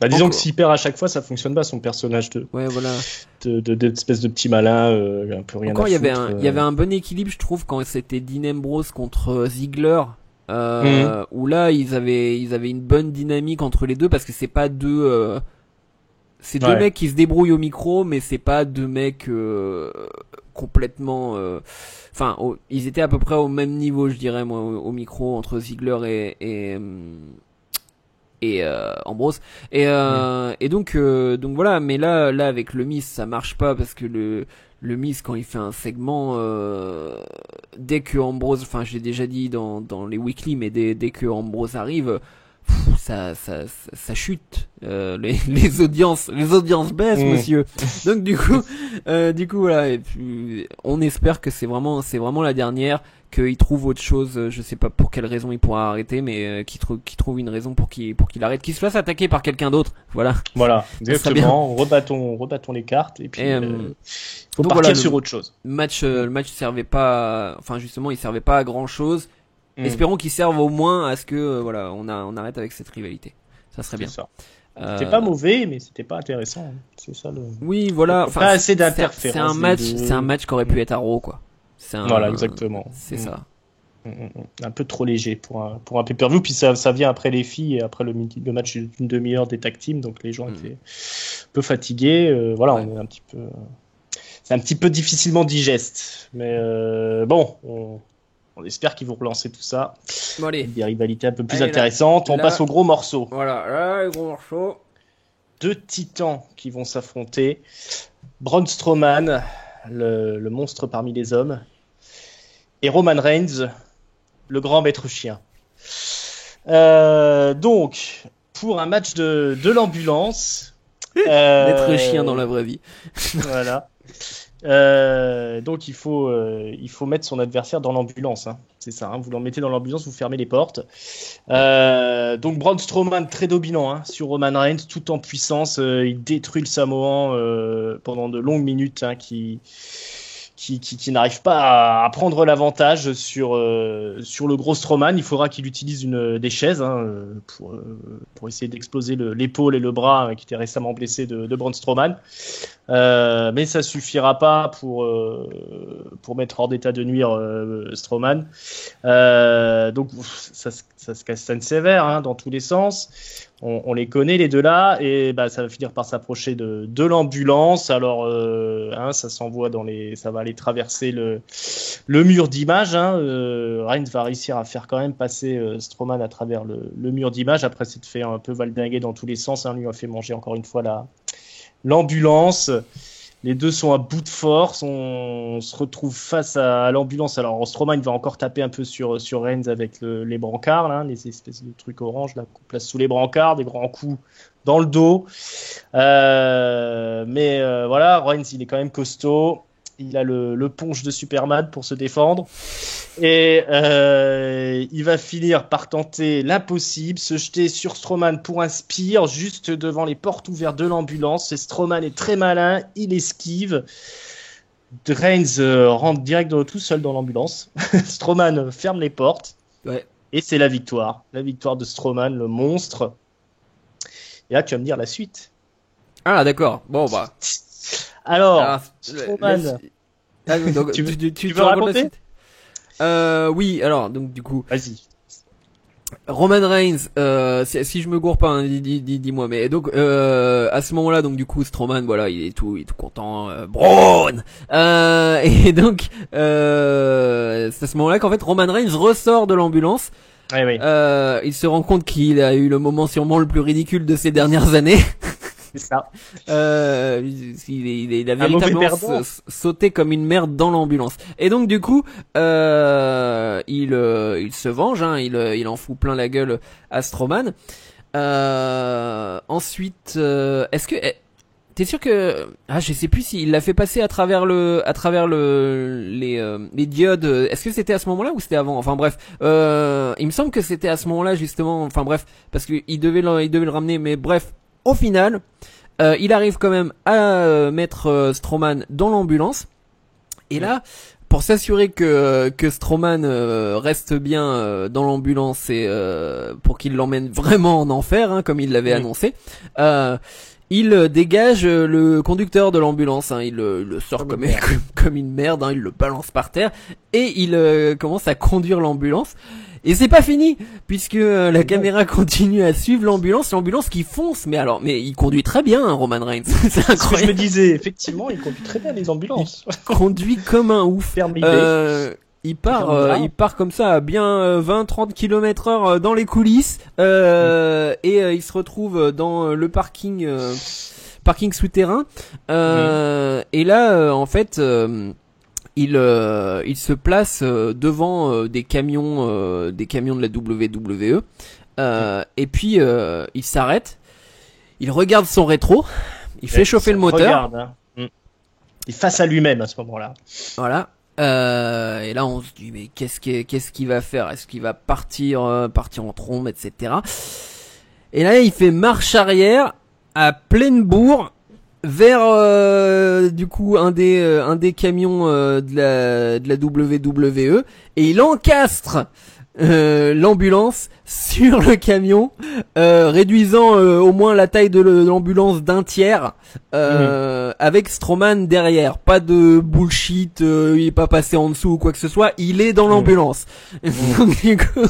disons que s'il perd à chaque fois, ça fonctionne pas, son personnage d'espèce de petit malin, un peu rien à foutre. Il y avait un bon équilibre, je trouve, quand c'était Dean Ambrose contre Ziggler, où là ils avaient une bonne dynamique entre les deux, parce que c'est pas deux c'est deux mecs qui se débrouillent au micro, mais c'est pas deux mecs complètement enfin ils étaient à peu près au même niveau, je dirais moi, au micro, entre Ziggler et Ambrose, et donc voilà. Mais là avec le Miz ça marche pas, parce que le Miz, quand il fait un segment, dès que Ambrose, enfin je l'ai déjà dit dans les weekly, mais dès que Ambrose arrive, ça chute, les audiences baissent, monsieur. Donc du coup voilà, et puis on espère que c'est vraiment la dernière, qu'il trouve autre chose. Je sais pas pour quelle raison il pourra arrêter, mais qu'il trouve une raison pour qu'il arrête, qu'il se fasse attaquer par quelqu'un d'autre. Voilà, exactement. Rebattons les cartes, et puis faut partir sur autre chose. Le match servait pas, enfin justement il servait pas à grand chose. Espérons qu'il serve au moins à ce que voilà, on arrête avec cette rivalité. Ça serait bien. Ça. C'était pas mauvais, mais c'était pas intéressant. C'est ça le. Oui, voilà. Enfin, pas assez d'interférences. C'est un match qui aurait pu être à Raw, quoi. Voilà, exactement. C'est ça. Un peu trop léger pour un pay-per-view, puis ça vient après les filles et après le match d'une demi-heure des tag teams, donc les gens étaient un peu fatigués. Voilà, on est un petit peu. C'est un petit peu difficilement digeste, mais bon. On espère qu'ils vont relancer tout ça. Bon, allez. Des rivalités un peu plus intéressantes. On passe au gros morceau. Voilà, là, le gros morceau. 2 titans qui vont s'affronter. Braun Strowman, le monstre parmi les hommes, et Roman Reigns, le grand maître chien. Donc, pour un match de l'ambulance. Maître chien dans la vraie vie. Voilà. Donc il faut mettre son adversaire dans l'ambulance, hein. C'est ça, hein. Vous l'emmettez dans l'ambulance, vous fermez les portes. Donc Braun Strowman très dominant, hein, sur Roman Reigns, tout en puissance. Il détruit le Samoan pendant de longues minutes, hein, qui n'arrive pas à prendre l'avantage sur le gros Strowman. Il faudra qu'il utilise des chaises, hein, pour essayer d'exploser l'épaule et le bras, qui étaient récemment blessés de Braun Strowman. Mais ça suffira pas pour mettre hors d'état de nuire Strowman. Donc ça se castagne sévère, hein, dans tous les sens. On les connaît, les deux là, et ça va finir par s'approcher de l'ambulance. Alors ça s'envoie ça va aller traverser le mur d'image, hein. Reigns va réussir à faire quand même passer Strowman à travers le mur d'image. Après s'être fait un peu valdinguer dans tous les sens, hein. Lui a fait manger encore une fois l'ambulance. Les deux sont à bout de force. On se retrouve face à l'ambulance. Alors Strowman va encore taper un peu sur Reigns avec les brancards, là, les espèces de trucs orange là qu'on place sous les brancards, des grands coups dans le dos. Mais voilà, Reigns il est quand même costaud. Il a le punch de Superman pour se défendre. Et il va finir par tenter l'impossible, se jeter sur Strowman pour un spear juste devant les portes ouvertes de l'ambulance. Et Strowman est très malin, il esquive. Reigns rentre direct tout seul dans l'ambulance. Strowman ferme les portes. Ouais. Et c'est la victoire. La victoire de Strowman, le monstre. Et là, tu vas me dire la suite. Ah, d'accord. Bon, bah. Alors, Strowman. Donc, tu veux raconter ? Oui, alors, donc, du coup. Vas-y. Roman Reigns, si je me gourre pas, hein, dis-moi, mais donc, à ce moment-là, donc, du coup, Strowman, voilà, il est tout content, Braun! Et donc, c'est à ce moment-là qu'en fait, Roman Reigns ressort de l'ambulance. Oui. Il se rend compte qu'il a eu le moment sûrement le plus ridicule de ces dernières années. C'est ça. Il a véritablement sauté comme une merde dans l'ambulance. Et donc du coup, il se venge, hein, il en fout plein la gueule à Strowman. Ensuite, est-ce que t'es sûr que je sais plus s'il l'a fait passer à travers les diodes. Est-ce que c'était à ce moment-là ou c'était avant? Enfin bref, il me semble que c'était à ce moment-là justement. Enfin bref, parce que il devait le ramener. Mais bref, au final, il arrive quand même à mettre Strowman dans l'ambulance. Et là, pour s'assurer que Strowman reste bien dans l'ambulance et pour qu'il l'emmène vraiment en enfer, hein, comme il l'avait annoncé. il dégage le conducteur de l'ambulance, hein, il le sort comme une merde, hein, il le balance par terre et il commence à conduire l'ambulance. Et c'est pas fini, puisque la caméra continue à suivre l'ambulance qui fonce. Mais il conduit très bien, hein, Roman Reigns. C'est incroyable. Ce que je me disais, effectivement, il conduit très bien les ambulances. Il conduit comme un ouf. Il part comme ça à bien 20-30 km/h dans les coulisses, et il se retrouve dans le parking souterrain. Et là, en fait, il se place devant des camions de la WWE, et puis il s'arrête, il regarde son rétro, il fait chauffer le moteur. Regarde, hein. Il est face à lui-même à ce moment-là. Voilà. Et là on se dit mais qu'est-ce qu'il va faire? Est-ce qu'il va partir en trombe, etc. Et là il fait marche arrière à pleine bourre vers du coup un des camions de la WWE, et il encastre l'ambulance sur le camion, réduisant au moins la taille de l'ambulance d'un tiers, avec Strowman derrière. Pas de bullshit, il est pas passé en dessous ou quoi que ce soit, il est dans l'ambulance. Donc, du coup,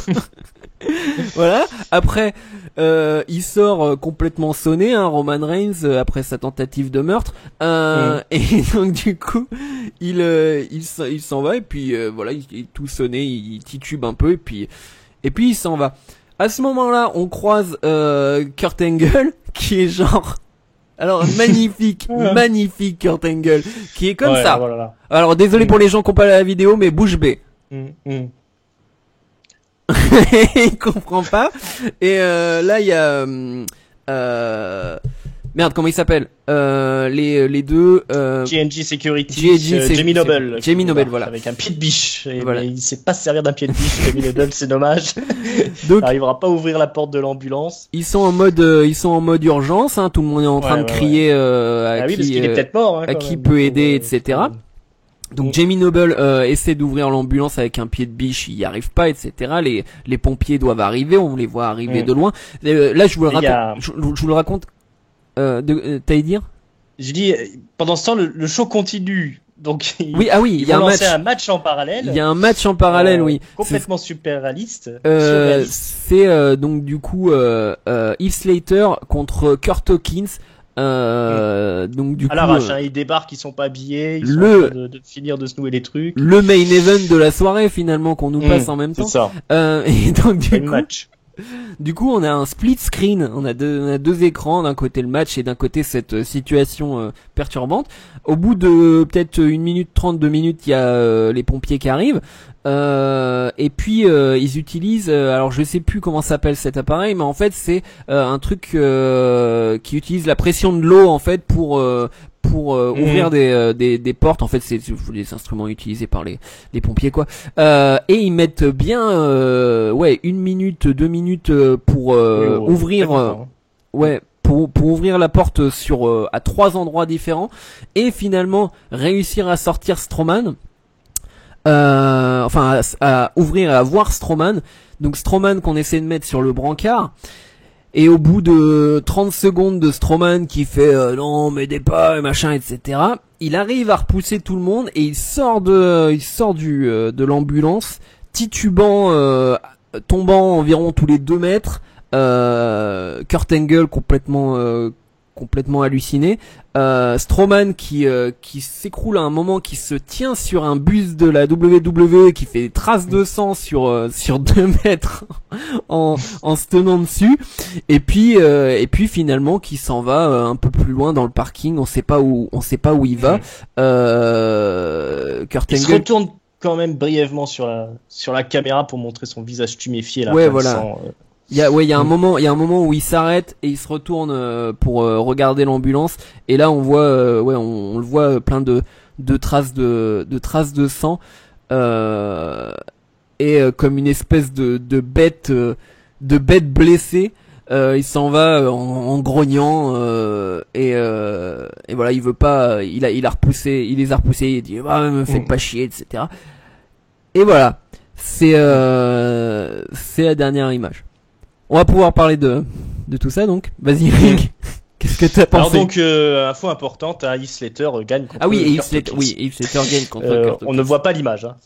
voilà. Après, il sort complètement sonné, hein, Roman Reigns, après sa tentative de meurtre, et donc du coup il s'en va, et puis voilà, il est tout sonné, il titube un peu, et puis il s'en va. À ce moment-là, on croise Kurt Angle, qui est genre, alors magnifique Kurt Angle, qui est comme ça. Voilà. Alors désolé pour les gens qui n'ont pas la vidéo, mais bouche bée. Il comprend pas. Et là il y a merde, comment il s'appelle, les deux G&G Security, Jamie Noble, voilà, avec un pied de biche, et voilà. Il sait pas se servir d'un pied de biche. Jamie Noble, c'est dommage. Donc il n'arrivera pas à ouvrir la porte de l'ambulance. Ils sont en mode urgence, hein, tout le monde est en train de crier oui, parce qu'il est peut-être mort, hein, à qui peut aider, etc. Donc Jamie Noble essaie d'ouvrir l'ambulance avec un pied de biche, il y arrive pas, etc. Les pompiers doivent arriver, on les voit arriver de loin. Là je vous le raconte. T'allais dire? Je dis, pendant ce temps le show continue. Donc il y a un match en parallèle. Il y a un match en parallèle, oui. Complètement super réaliste. C'est donc du coup Heath Slater contre Kurt Hawkins. Donc du coup, l'arrache, ils débarquent, ils sont pas habillés, ils sont en train de finir de se nouer les trucs. Le main event de la soirée finalement qu'on nous passe en même temps. C'est ça. Et donc du coup, match. Du coup, on a un split screen, on a deux écrans, d'un côté le match et d'un côté cette situation perturbante. Au bout de peut-être 1 minute 30, 2 minutes, il y a les pompiers qui arrivent. Et puis ils utilisent, alors je sais plus comment s'appelle cet appareil, mais en fait c'est un truc qui utilise la pression de l'eau en fait pour ouvrir des portes. En fait c'est des instruments utilisés par les pompiers quoi. Et ils mettent bien 1 minute 2 minutes pour ouvrir pour ouvrir la porte à 3 endroits différents, et finalement réussir à sortir Strowman. À ouvrir et à voir Strowman. Donc Strowman qu'on essaie de mettre sur le brancard, et au bout de 30 secondes de Strowman qui fait non m'aidez pas et machin, etc., il arrive à repousser tout le monde et il sort de l'ambulance titubant, tombant environ tous les 2 mètres. Kurt Angle complètement halluciné, Strowman qui s'écroule à un moment, qui se tient sur un bus de la WWE, qui fait des traces de sang sur 2 mètres en se tenant dessus, et puis finalement qui s'en va un peu plus loin dans le parking, on sait pas où il va. Kurt Angle se retourne quand même brièvement sur la caméra pour montrer son visage tuméfié là. Il y a un moment où il s'arrête et il se retourne pour regarder l'ambulance, et là on voit on le voit plein de traces de sang, et comme une espèce de bête blessée, il s'en va en grognant, et voilà, il veut pas, il les a repoussés, il dit me faites pas chier, etc. Et voilà, c'est la dernière image. On va pouvoir parler de tout ça, donc. Vas-y, Rick. Qu'est-ce que t'as pensé? Alors donc, info importante, Heath Slater gagne contre Heath Slater gagne contre Kurt on ne voit pas l'image. Hein.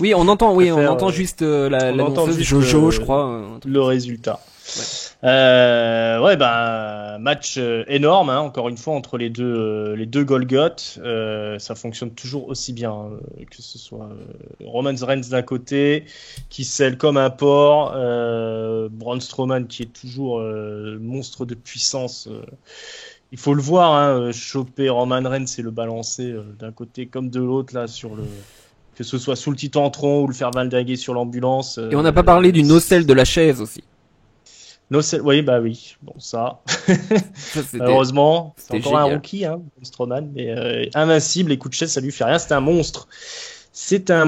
Oui, on entend juste l'annonceuse Jojo, je crois. Le résultat. Match énorme, hein, encore une fois, entre les deux Golgoth. Ça fonctionne toujours aussi bien, que ce soit Roman Reigns d'un côté, qui scelle comme un porc, Braun Strowman qui est toujours monstre de puissance. Il faut le voir, hein, choper Roman Reigns et le balancer d'un côté comme de l'autre, là, que ce soit sous le titantron ou le faire valdinguer sur l'ambulance. Et on n'a pas parlé du nocelle de la chaise aussi. Oui, bon, ça. Malheureusement, c'est encore génial. Un rookie, hein, Strowman, mais invincible, les coups de chaise, ça lui fait rien, c'est un monstre. C'était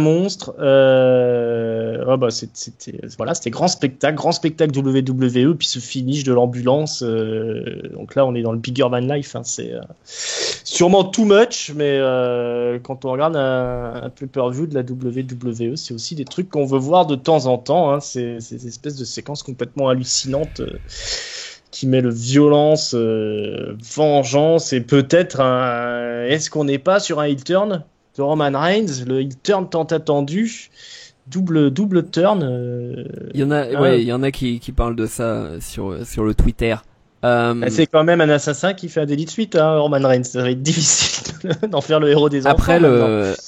grand spectacle WWE, puis ce finish de l'ambulance. Donc là, on est dans le bigger than life. Hein, c'est sûrement too much, mais quand on regarde un pay-per-view de la WWE, c'est aussi des trucs qu'on veut voir de temps en temps. Hein, ces espèces de séquences complètement hallucinantes qui mêlent violence, vengeance et peut-être est-ce qu'on n'est pas sur un heel turn de Roman Reigns, le heel turn tant attendu, double turn. Il y en a qui parlent de ça sur le Twitter. C'est quand même un assassin qui fait un délit de suite, hein, Roman Reigns. Ça va être difficile d'en faire le héros des enfants.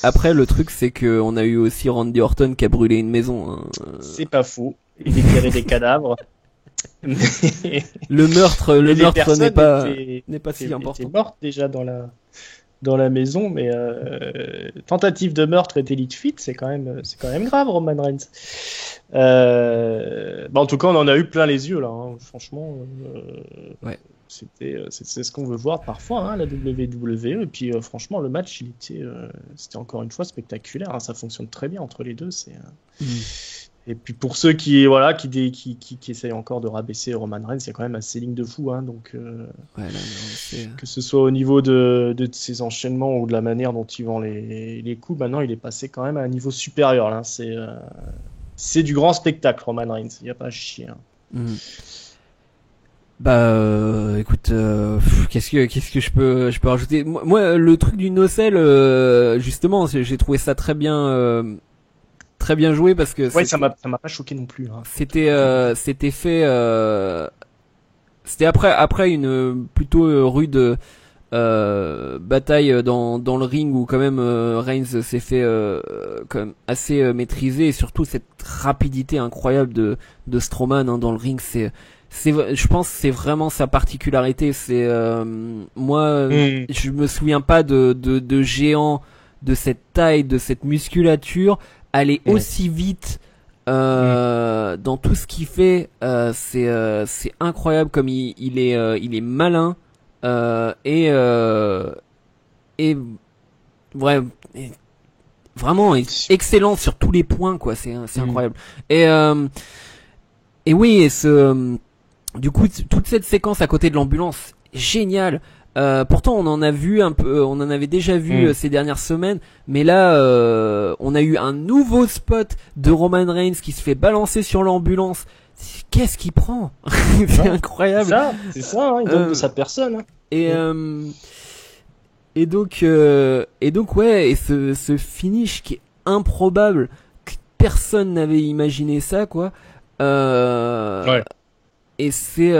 Après, le truc, c'est que on a eu aussi Randy Orton qui a brûlé une maison. Hein. C'est pas faux. Il éclairait des cadavres. Le meurtre n'est pas si important. Il était morte déjà dans la maison, mais tentative de meurtre et délit de fuite, c'est quand même grave, Roman Reigns. En tout cas, on en a eu plein les yeux là. Hein. Franchement, ouais. C'est ce qu'on veut voir parfois, hein, la WWE. Et puis, franchement, le match, c'était encore une fois spectaculaire. Hein. Ça fonctionne très bien entre les deux. Et puis pour ceux qui essayent encore de rabaisser Roman Reigns, il y a quand même un ceiling de fou, hein, donc que ce soit au niveau de ses enchaînements ou de la manière dont il vend les coups, maintenant il est passé quand même à un niveau supérieur. Là, c'est du grand spectacle, Roman Reigns, il n'y a pas à chier. Hein. Écoute, qu'est-ce que je peux rajouter? Moi, le truc du nocelle, justement, j'ai trouvé ça très bien joué parce que ça m'a pas choqué non plus. Hein. C'était fait c'était après une plutôt rude bataille dans le ring où quand même Reigns s'est fait quand même assez maîtriser, et surtout cette rapidité incroyable de Strowman, hein, dans le ring, je pense que c'est vraiment sa particularité. C'est moi je me souviens pas de géant de cette taille, de cette musculature aller aussi vite dans tout ce qu'il fait. C'est incroyable comme il est malin et ouais, vraiment excellent sur tous les points, quoi. C'est incroyable. Et oui, du coup, toute cette séquence à côté de l'ambulance, géniale. Pourtant on en avait déjà vu ces dernières semaines, mais là on a eu un nouveau spot de Roman Reigns qui se fait balancer sur l'ambulance. Qu'est-ce qu'il prend? C'est incroyable. C'est ça, hein, il donne de sa personne. Hein. Et donc ouais, et ce finish qui est improbable, que personne n'avait imaginé ça, quoi. Ouais. Et c'est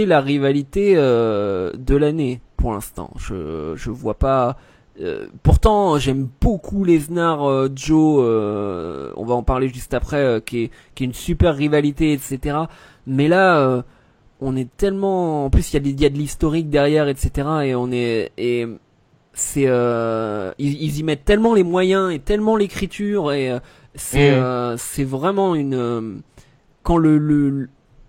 la rivalité de l'année pour l'instant. Je vois pas. Pourtant, j'aime beaucoup Lesnar Joe. On va en parler juste après, qui est une super rivalité, etc. Mais là, on est tellement. En plus, il y a de l'historique derrière, etc. Et c'est ils y mettent tellement les moyens et tellement l'écriture, et c'est vraiment une quand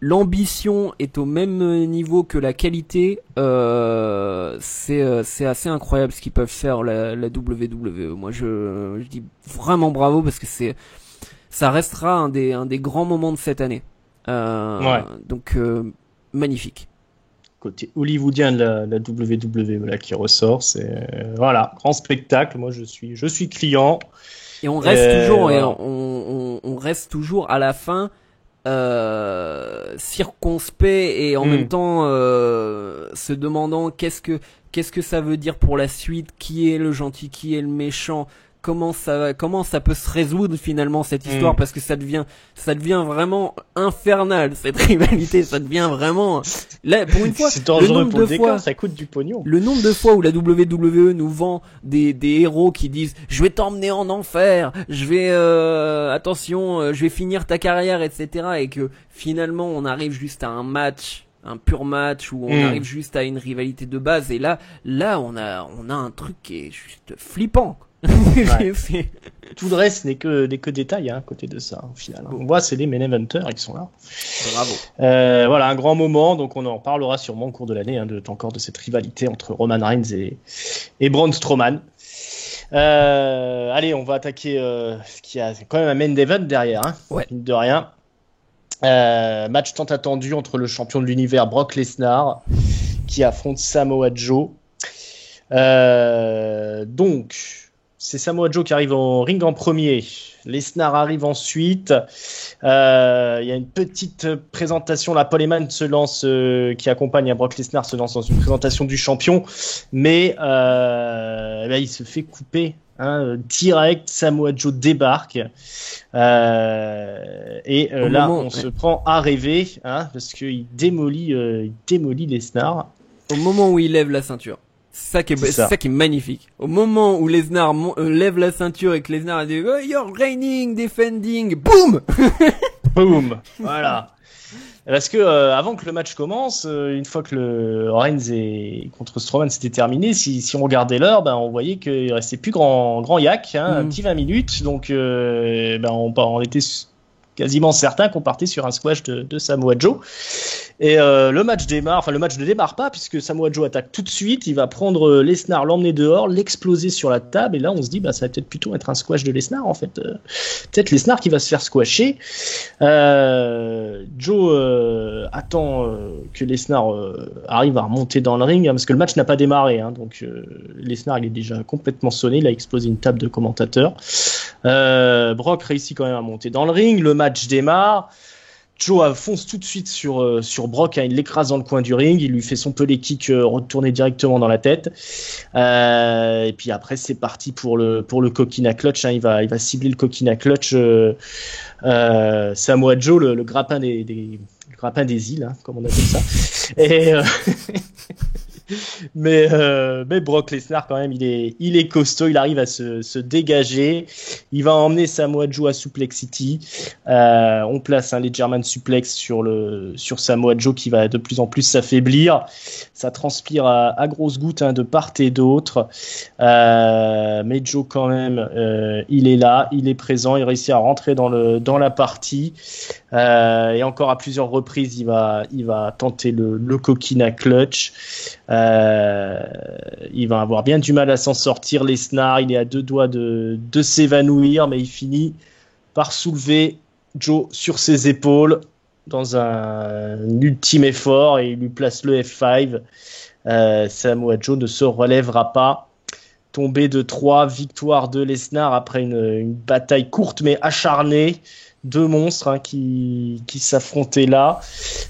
l'ambition est au même niveau que la qualité, c'est assez incroyable ce qu'ils peuvent faire la WWE. Moi, je dis vraiment bravo, parce que ça restera un des grands moments de cette année. Donc magnifique. Côté hollywoodien de la WWE là qui ressort, c'est voilà, grand spectacle. Moi, je suis client. Et on reste toujours, on reste toujours à la fin. circonspect et en même temps se demandant qu'est-ce que ça veut dire pour la suite, qui est le gentil, qui est le méchant, comment ça peut se résoudre finalement cette histoire, parce que ça devient vraiment infernal cette rivalité, ça devient vraiment là pour une fois c'est dangereux pour le décor, ça coûte du pognon. Le nombre de fois où la WWE nous vend des héros qui disent je vais t'emmener en enfer, je vais je vais finir ta carrière, etc., et que finalement on arrive juste à un pur match où on arrive juste à une rivalité de base, et là on a un truc qui est juste flippant. Ouais. Tout le reste n'est que détails, hein, à côté de ça, au final. On voit, c'est les main eventers qui sont là. Bravo. Voilà, un grand moment, donc on en parlera sûrement au cours de l'année, hein, encore de cette rivalité entre Roman Reigns et Braun Strowman. Allez, on va attaquer ce qui a quand même un main event derrière, hein, ouais. Mine de rien. Match tant attendu entre le champion de l'univers Brock Lesnar qui affronte Samoa Joe. Donc, c'est Samoa Joe qui arrive en ring en premier. Lesnar arrive ensuite. Il y a une petite présentation. La Paul Heyman qui accompagne Brock Lesnar, se lance dans une présentation du champion, mais il se fait couper. Direct, Samoa Joe débarque on se prend à rêver, parce qu'il démolit Lesnar au moment où il lève la ceinture. C'est ça qui est magnifique. Au moment où Lesnar lève la ceinture et que Lesnar a dit you're reigning, defending, boum. Boum. Voilà. Parce que avant que le match commence, une fois que le Reigns contre Strowman c'était terminé, si on regardait l'heure, on voyait qu'il restait plus grand yak, un petit 20 minutes, donc on était quasiment certain qu'on partait sur un squash de Samoa Joe. Et le match ne démarre pas, puisque Samoa Joe attaque tout de suite. Il va prendre Lesnar, l'emmener dehors, l'exploser sur la table, et là on se dit ça va peut-être plutôt être un squash de Lesnar en fait. Peut-être Lesnar qui va se faire squasher. Joe attend que Lesnar arrive à remonter dans le ring, parce que le match n'a pas démarré, donc Lesnar il est déjà complètement sonné, il a explosé une table de commentateurs. Brock réussit quand même à monter dans le ring, le match démarre. Joe fonce tout de suite sur Brock, il l'écrase dans le coin du ring, il lui fait son pelé kick retourné directement dans la tête, et puis après c'est parti pour le coquina clutch, il va cibler le coquina clutch, Samoa Joe, le grappin des îles, comme on appelle ça, et mais Brock Lesnar quand même il est costaud, il arrive à se dégager, il va emmener Samoa Joe à Suplex City, on place les German Suplex sur Samoa Joe qui va de plus en plus s'affaiblir, ça transpire à grosses gouttes de part et d'autre, mais Joe quand même il est là, il est présent, il réussit à rentrer dans la partie, et encore à plusieurs reprises il va tenter le coquina clutch. Il va avoir bien du mal à s'en sortir. Lesnar, il est à deux doigts de s'évanouir, mais il finit par soulever Joe sur ses épaules dans un ultime effort et il lui place le F5. Samoa Joe ne se relèvera pas. Tombé de 3, victoire de Lesnar après une bataille courte mais acharnée. Deux monstres qui s'affrontaient là.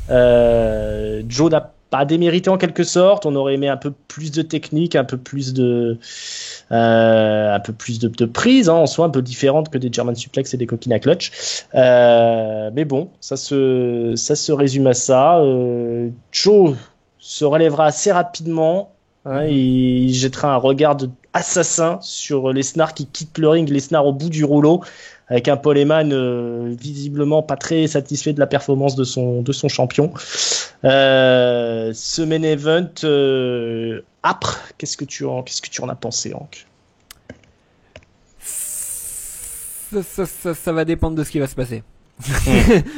Joe n'a pas démérité en quelque sorte, on aurait aimé un peu plus de technique, un peu plus de prise, en soi un peu différente que des German Suplex et des coquina clutch, mais bon, ça se résume à ça. Joe se relèvera assez rapidement, et il jettera un regard assassin sur Lesnar qui quitte le ring, Lesnar au bout du rouleau, avec un Paul Heyman visiblement pas très satisfait de la performance de son champion. Ce main event, âpre, qu'est-ce que tu en as pensé, Hank? Ça va dépendre de ce qui va se passer.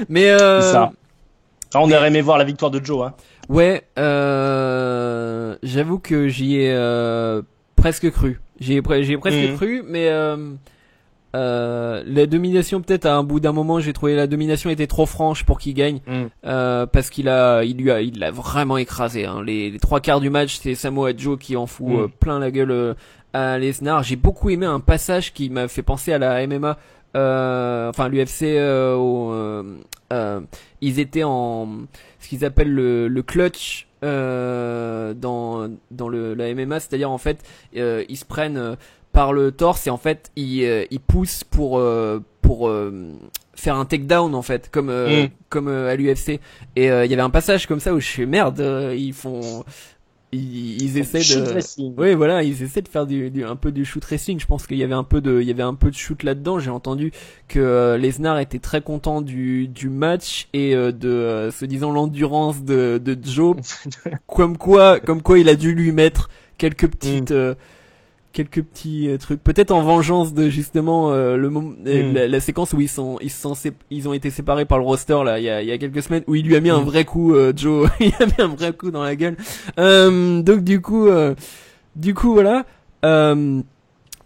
Mais ça. On aurait aimé voir la victoire de Joe, Ouais, j'avoue que j'y ai presque cru. J'y ai presque cru, mais la domination, peut-être à un bout d'un moment, j'ai trouvé la domination était trop franche pour qu'il gagne, parce qu'il l'a vraiment écrasé. Les 3/4 du match, c'est Samoa Joe qui en fout plein la gueule à Lesnar. J'ai beaucoup aimé un passage qui m'a fait penser à la MMA enfin l'UFC, ils étaient en ce qu'ils appellent le clutch dans la MMA, c'est-à-dire en fait ils se prennent par le torse et en fait ils poussent pour faire un takedown en fait comme à l'UFC, et il y avait un passage comme ça où je fais merde, ils essaient de, oui voilà, ils essaient de faire un peu du shoot wrestling. Je pense qu'il y avait un peu de shoot là-dedans. J'ai entendu que Lesnar était très content du match et de se disant l'endurance de Joe, comme quoi il a dû lui mettre quelques petits trucs, peut-être en vengeance de justement la séquence où ils ont été séparés par le roster là il y a quelques semaines, où il lui a mis un vrai coup, Joe il a mis un vrai coup dans la gueule, donc du coup voilà, le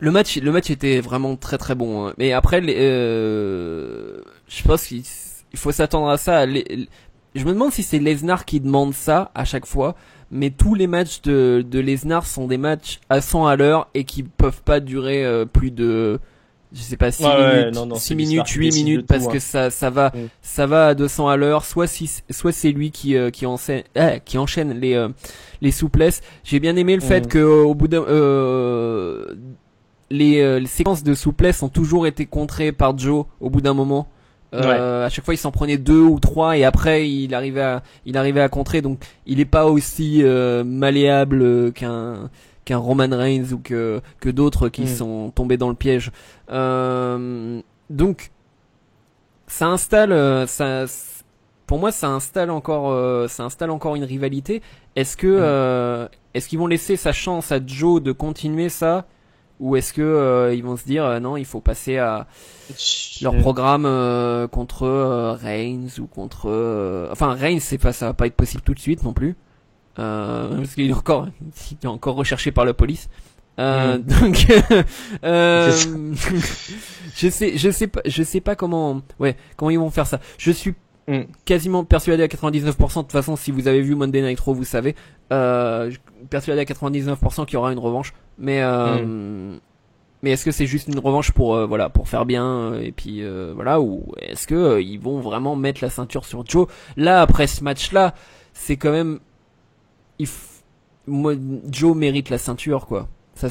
match était vraiment très très bon, hein. Mais après je pense qu'il faut s'attendre à ça. Je me demande si c'est Lesnar qui demande ça à chaque fois, mais tous les matchs de Lesnar sont des matchs à 100 à l'heure et qui peuvent pas durer plus de, je sais pas, 6 minutes, 6 minutes, 8 minutes, parce que ça va à 200 à l'heure. Soit c'est lui qui enchaîne les souplesses. J'ai bien aimé le fait que au bout d'un les séquences de souplesse ont toujours été contrées par Joe au bout d'un moment. À chaque fois il s'en prenait 2 ou 3 et après il arrivait à contrer, donc il est pas aussi malléable qu'un Roman Reigns ou que d'autres qui sont tombés dans le piège. Donc ça installe pour moi ça installe encore une rivalité. Est-ce qu'ils vont laisser sa chance à Joe de continuer ça, ou est-ce que ils vont se dire non, il faut passer à leur programme contre Reigns ou contre enfin Reigns, ça va pas être possible tout de suite non plus, parce qu'il est encore recherché par la police, donc je sais pas comment ils vont faire ça. Je suis quasiment persuadé à 99%, de toute façon si vous avez vu Monday Night Raw vous savez, persuadé à 99% qu'il y aura une revanche, mais est-ce que c'est juste une revanche pour faire bien, et puis voilà, ou est-ce que ils vont vraiment mettre la ceinture sur Joe là après ce match là? C'est quand même, Joe mérite la ceinture quoi. Ça,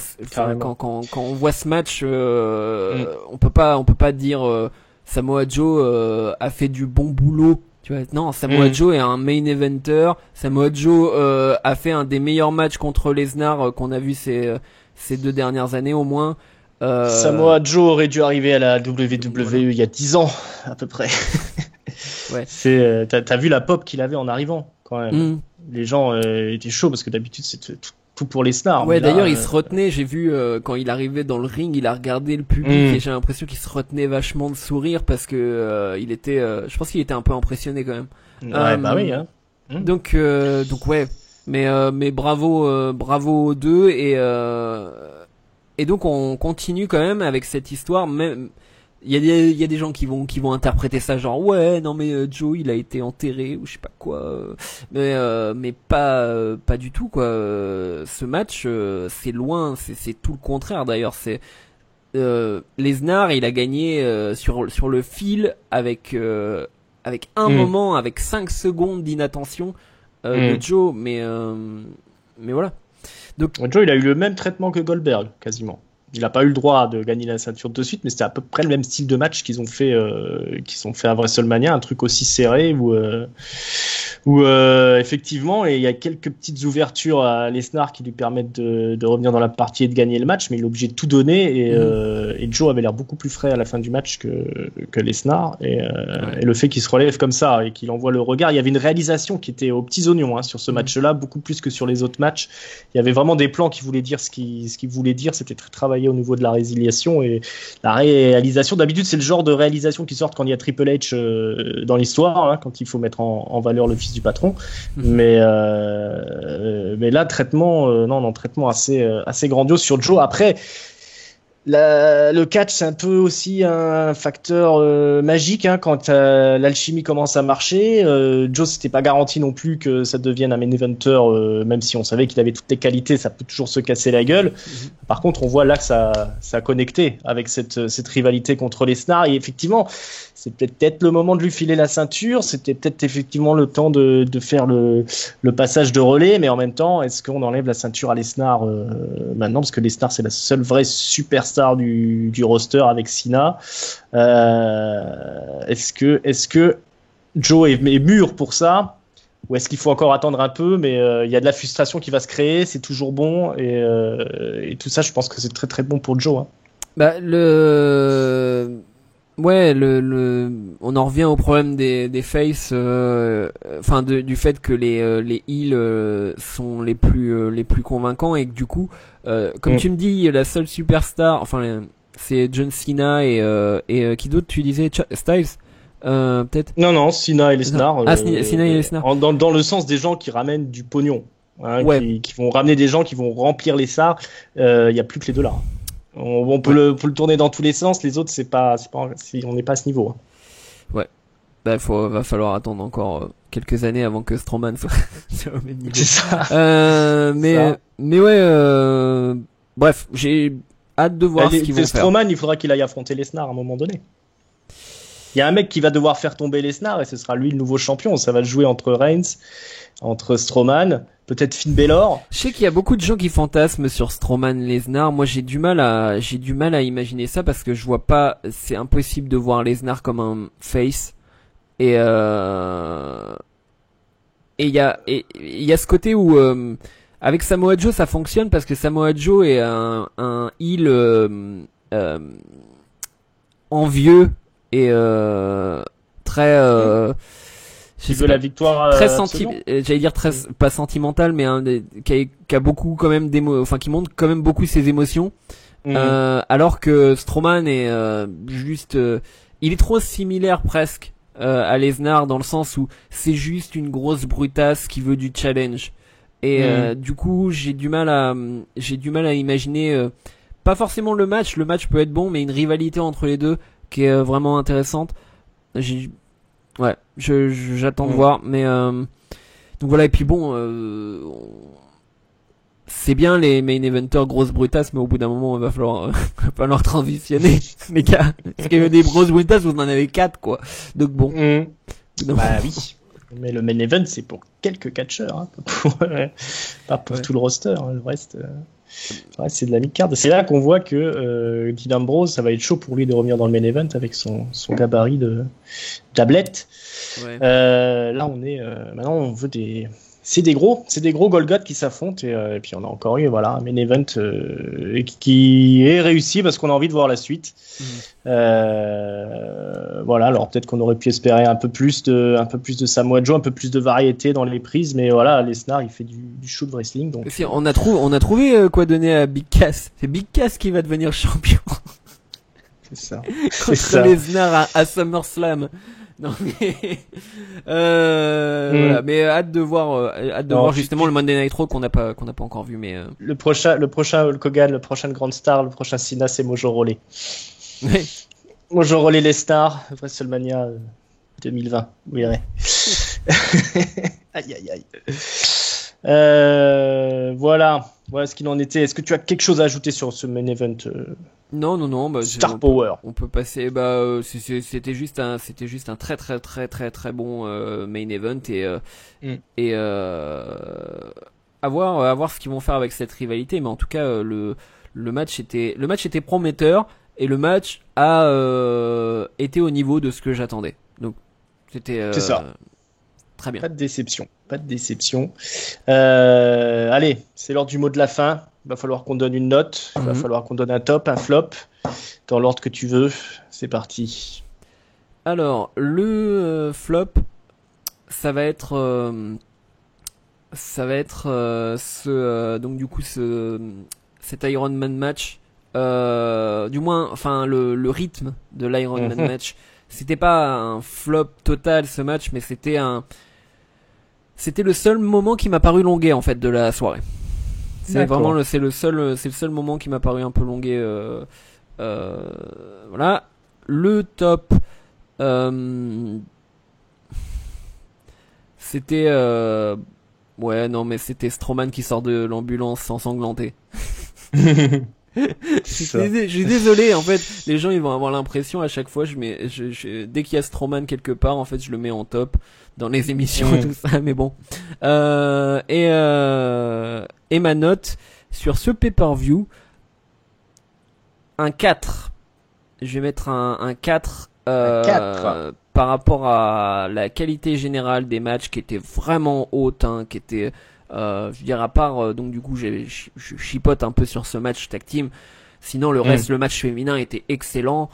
quand on voit ce match, on peut pas dire Samoa Joe a fait du bon boulot. Tu vois, non, Samoa Joe est un main eventer. Samoa Joe a fait un des meilleurs matchs contre Lesnar qu'on a vu ces 2 dernières années au moins. Samoa Joe aurait dû arriver à la WWE il y a 10 ans à peu près. Ouais. T'as vu la pop qu'il avait en arrivant quand même. Les gens étaient chauds parce que d'habitude c'était tout pour les stars. Ouais, d'ailleurs il se retenait, j'ai vu quand il arrivait dans le ring, il a regardé le public et j'ai l'impression qu'il se retenait vachement de sourire parce que il était, je pense qu'il était un peu impressionné quand même. Ouais, bah oui. Hein. Donc ouais, mais bravo aux deux, et donc on continue quand même avec cette histoire. Même il y a des gens qui vont interpréter ça genre ouais non mais Joe il a été enterré ou je sais pas quoi, mais pas du tout quoi. Ce match c'est loin, c'est tout le contraire d'ailleurs. C'est Lesnar il a gagné sur le fil avec un moment, avec 5 secondes d'inattention de Joe, mais voilà. Donc Joe il a eu le même traitement que Goldberg quasiment. Il n'a pas eu le droit de gagner la ceinture de suite, mais c'était à peu près le même style de match qu'ils ont fait à WrestleMania, un truc aussi serré où effectivement, et il y a quelques petites ouvertures à Lesnar qui lui permettent de revenir dans la partie et de gagner le match, mais il est obligé de tout donner, et Joe avait l'air beaucoup plus frais à la fin du match que Lesnar, et le fait qu'il se relève comme ça et qu'il envoie le regard, il y avait une réalisation qui était aux petits oignons sur ce match-là, beaucoup plus que sur les autres matchs. Il y avait vraiment des plans qui voulaient dire ce qu'il voulait dire, c'était très travaillé au niveau de la résiliation et la réalisation. D'habitude c'est le genre de réalisation qui sort quand il y a Triple H dans l'histoire, quand il faut mettre en valeur le fils du patron, mais là traitement traitement assez grandiose sur Joe. Après Le catch, c'est un peu aussi un facteur magique hein, quand l'alchimie commence à marcher. Joe, c'était pas garanti non plus que ça devienne un main eventer, même si on savait qu'il avait toutes les qualités, ça peut toujours se casser la gueule. Par contre, on voit là que ça a connecté avec cette rivalité contre Lesnar. Et effectivement, c'est peut-être le moment de lui filer la ceinture. C'était peut-être effectivement le temps de faire le passage de relais. Mais en même temps, est-ce qu'on enlève la ceinture à Lesnar maintenant? Parce que Lesnar, c'est la seule vraie superstar du roster avec Cena. Est-ce que Joe est mûr pour ça? Ou est-ce qu'il faut encore attendre un peu? Mais il y a de la frustration qui va se créer. C'est toujours bon. Et tout ça, je pense que c'est très très bon pour Joe. Hein. Bah, ouais, on en revient au problème des faces, enfin du fait que les heels sont les plus convaincants et que du coup, comme tu me dis, la seule superstar, enfin c'est John Cena et qui d'autre tu disais Styles, peut-être. Non, Cena et Lesnar. Cena et Lesnar. Dans le sens des gens qui ramènent du pognon, hein, ouais. qui vont ramener des gens qui vont remplir les stars. Il y a plus que les deux là. On peut le tourner dans tous les sens. Les autres, on n'est pas à ce niveau. Hein. Ouais. Bah, va falloir attendre encore quelques années avant que Strowman soit au même niveau. C'est ça. Mais ouais. Bref, j'ai hâte de voir ce qu'ils vont faire. Strowman, il faudra qu'il aille affronter Lesnar à un moment donné. Il y a un mec qui va devoir faire tomber Lesnar et ce sera lui le nouveau champion. Ça va le jouer entre Reigns, entre Strowman, peut-être Finn Balor. Je sais qu'il y a beaucoup de gens qui fantasment sur Strowman Lesnar. Moi, j'ai du mal à imaginer ça parce que je vois pas, c'est impossible de voir Lesnar comme un face. Et il y a ce côté où, avec Samoa Joe, ça fonctionne parce que Samoa Joe est un heel, envieux et très qui veut la victoire très j'allais dire très pas sentimental mais qui a beaucoup quand même enfin qui montre quand même beaucoup ses émotions alors que Strowman est juste il est trop similaire presque à Lesnar dans le sens où c'est juste une grosse brutasse qui veut du challenge et du coup j'ai du mal à imaginer pas forcément le match peut être bon mais une rivalité entre les deux qui est vraiment intéressante. J'attends de voir, mais donc voilà. Et puis bon, c'est bien les main eventers grosses brutasses, mais au bout d'un moment, il va falloir transitionner, les gars. Parce que des grosses brutasses, vous en avez 4, quoi. Donc bon. Bah oui. Mais le main event, c'est pour quelques catcheurs, hein, pas pour tout le roster. Hein, le reste. C'est de la mid-card. C'est là qu'on voit que Dean Ambrose, ça va être chaud pour lui de revenir dans le main event avec son gabarit de tablette. Ouais. Là, on est maintenant, on veut c'est des gros Golgoth qui s'affrontent et puis on a encore eu un main event qui est réussi parce qu'on a envie de voir la suite. Voilà, alors peut-être qu'on aurait pu espérer un peu plus de Samoa Joe, un peu plus de variété dans les prises, mais voilà, Lesnar il fait du shoot wrestling. Donc on a trouvé quoi donner à Big Cass. C'est Big Cass qui va devenir champion. C'est ça. Contre Lesnar à SummerSlam. Non mais voilà, mais hâte de voir justement le Monday Night Raw qu'on n'a pas encore vu, mais le prochain Hulk Hogan, le prochain Grand Star, le prochain Cena, c'est Mojo Rawley. Mojo Rawley Lesnar, WrestleMania 2020, vous verrez. Aïe. Voilà ce qu'il en était. Est-ce que tu as quelque chose à ajouter sur ce main event? Non. Star Power. On peut passer. C'était juste un très très très très très bon main event et à voir ce qu'ils vont faire avec cette rivalité. Mais en tout cas, le match était prometteur et le match a été au niveau de ce que j'attendais. Donc c'était. C'est ça. Très bien. Pas de déception. Allez, c'est l'heure du mot de la fin. Il va falloir qu'on donne une note. Il va falloir qu'on donne un top, un flop, dans l'ordre que tu veux. C'est parti. Alors, le flop, ça va être donc du coup cet Iron Man match. Du moins, enfin le rythme de l'Iron Man match. C'était pas un flop total ce match, mais c'était le seul moment qui m'a paru longué en fait de la soirée. C'est le seul moment qui m'a paru un peu longué Voilà. Le top, c'était ouais, non, mais c'était Strowman qui sort de l'ambulance ensanglanté. Je suis désolé, en fait, les gens ils vont avoir l'impression à chaque fois, dès qu'il y a Strowman quelque part, en fait, je le mets en top dans les émissions et tout ça, mais bon. Et ma note sur ce pay-per-view, un 4. Je vais mettre un 4, 4. Par rapport à la qualité générale des matchs qui était vraiment haute, hein, qui était, je dirais à part, donc du coup, je chipote un peu sur ce match tag team. Sinon, le reste, le match féminin était excellent.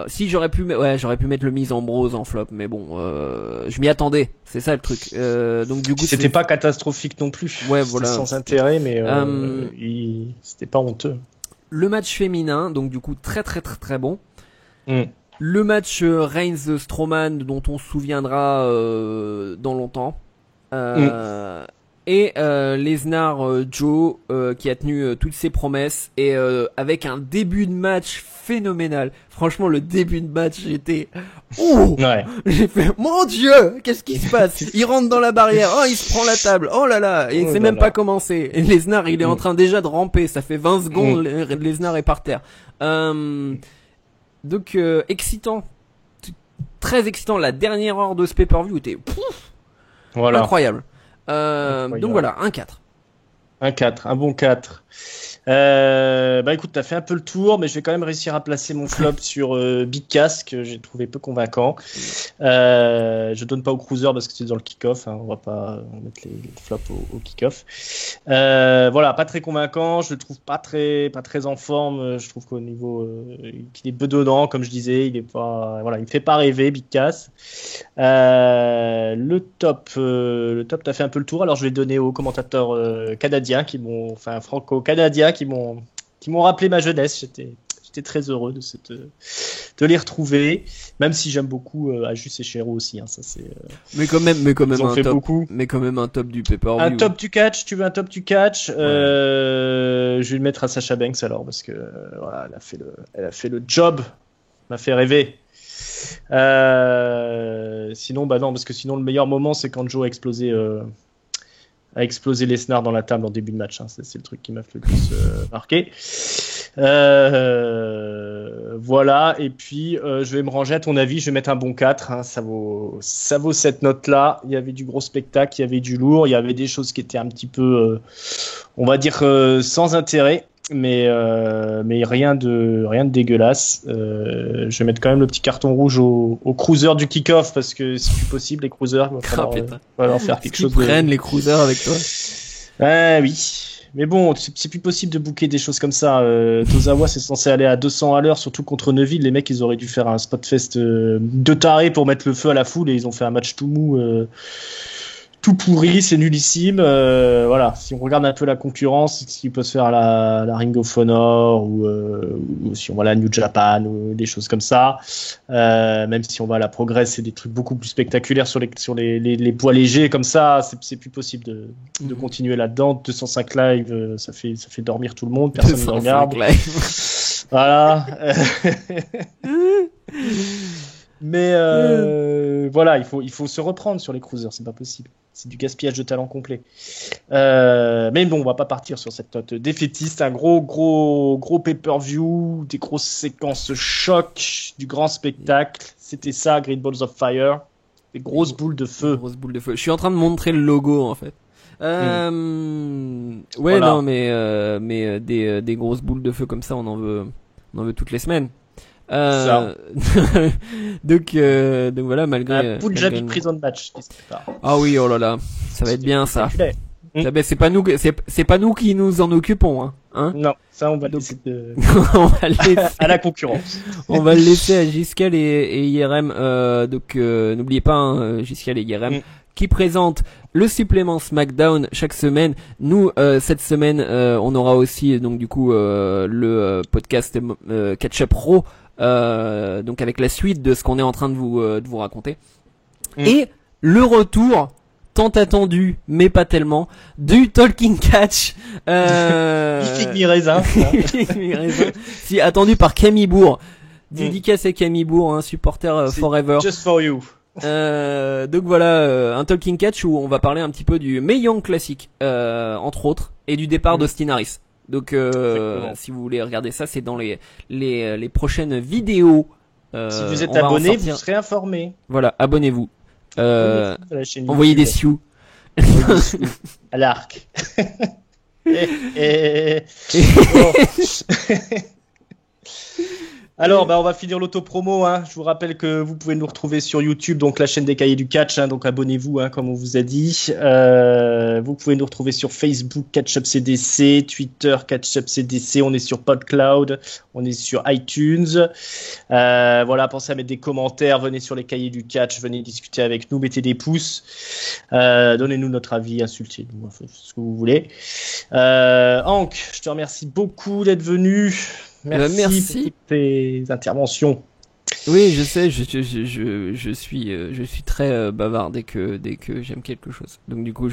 Si j'aurais pu mettre le Miz Ambrose en flop, mais bon, je m'y attendais. C'est ça le truc. Donc du coup, c'était pas catastrophique non plus. Ouais, voilà. C'était sans intérêt, mais c'était pas honteux. Le match féminin, donc du coup, très très très très bon. Le match Reigns-Strowman dont on se souviendra dans longtemps. Et Lesnar-Joe qui a tenu toutes ses promesses et avec un début de match phénoménal. Franchement, le début de match, j'étais... Ouh, ouais. J'ai fait, mon Dieu, qu'est-ce qui se passe? Il rentre dans la barrière, il se prend la table, oh là là, et c'est même pas commencé. Et Lesnar, il est en train déjà de ramper, ça fait 20 secondes, Lesnar est par terre. Donc excitant, très excitant. La dernière heure de ce pay-per-view était incroyable. Donc voilà, un 4. Un 4, un bon 4. Bah écoute, t'as fait un peu le tour, mais je vais quand même réussir à placer mon flop sur Big Cass, que j'ai trouvé peu convaincant. Je donne pas au cruiser parce que c'est dans le kick-off, hein, on va pas mettre les flops au kick-off. Voilà, pas très convaincant, je le trouve pas très en forme. Je trouve qu'au niveau, qu'il est bedonnant, comme je disais, il me fait pas rêver, Big Cass. Le top, t'as fait un peu le tour. Alors je vais donner aux commentateurs canadiens franco-canadiens qui m'ont rappelé ma jeunesse. J'étais très heureux de les retrouver, même si j'aime beaucoup Ajus et Chero aussi, hein, ça c'est mais quand même un top beaucoup. Mais quand même un top du pay-per-view. Un top du catch, tu veux un top du catch? Je vais le mettre à Sasha Banks alors, parce que voilà, elle a fait le job, m'a fait rêver. Sinon non, parce que sinon le meilleur moment c'est quand Joe a explosé Lesnar dans la table en début de match, hein. C'est le truc qui m'a le plus marqué. Voilà, et puis je vais me ranger à ton avis, je vais mettre un bon 4, hein. Ça vaut cette note là. Il y avait du gros spectacle, il y avait du lourd, il y avait des choses qui étaient un petit peu on va dire sans intérêt, mais rien de dégueulasse. Je vais mettre quand même le petit carton rouge au cruiser du kick-off, parce que si c'est possible, les cruisers, il va falloir faire quelque chose. Ils prennent les cruisers avec toi. Oui. Mais bon, c'est plus possible de booker des choses comme ça. Tozawa, c'est censé aller à 200 à l'heure, surtout contre Neville. Les mecs, ils auraient dû faire un spotfest de taré pour mettre le feu à la foule, et ils ont fait un match tout mou, tout pourri, c'est nullissime. Voilà, si on regarde un peu la concurrence, ce qui peut se faire à la Ring of Honor, ou si on va à la New Japan, ou des choses comme ça. Même si on va à la Progress, c'est des trucs beaucoup plus spectaculaires sur les poids légers comme ça. C'est plus possible de continuer là-dedans. 205 live, ça fait dormir tout le monde, personne ne regarde. Voilà. Mais voilà, il faut se reprendre sur les cruisers, c'est pas possible. C'est du gaspillage de talent complet. Mais bon, on va pas partir sur cette note défaitiste. Un gros pay-per-view, des grosses séquences choc, du grand spectacle. C'était ça, Great Balls of Fire. Des grosses boules de feu. Je suis en train de montrer le logo en fait. Ouais, voilà. Non, mais des grosses boules de feu comme ça, on en veut toutes les semaines. Donc voilà, malgré Punjabi Prison Match. Ah oui, oh là là, ça va être bien ça. C'est pas nous qui nous en occupons, hein. Non, ça on va laisser à la concurrence. On va le laisser à Giskel et IRM. Donc n'oubliez pas, hein, Giskel et IRM qui présentent le supplément SmackDown chaque semaine. Nous cette semaine on aura aussi donc du coup le podcast Catch Up Raw. Donc avec la suite de ce qu'on est en train de vous raconter. Et le retour tant attendu, mais pas tellement, du Talking Catch. Mi-raisin. Si, attendu par Camille Bourg. Dédicace à Camille Bourg, supporter forever. Just for you. Donc voilà, un Talking Catch où on va parler un petit peu du Mae Young Classic, entre autres, et du départ d'Austin Harris. Donc si vous voulez regarder ça, c'est dans les prochaines vidéos. Si vous êtes abonné, vous serez informé. Voilà, abonnez-vous. Envoyez des sioux. À l'arc. Bon. Alors, on va finir l'autopromo. Je vous rappelle que vous pouvez nous retrouver sur YouTube, donc la chaîne des Cahiers du Catch. Donc abonnez-vous, comme on vous a dit. Vous pouvez nous retrouver sur Facebook, Catch-Up CDC, Twitter, Catch-Up CDC. On est sur PodCloud, on est sur iTunes. Voilà, pensez à mettre des commentaires. Venez sur les Cahiers du Catch, venez discuter avec nous, mettez des pouces. Donnez-nous notre avis, insultez-nous, ce que vous voulez. Hank, je te remercie beaucoup d'être venu. Merci pour tes interventions. Oui, je sais, je suis très bavard dès que j'aime quelque chose. Donc du coup,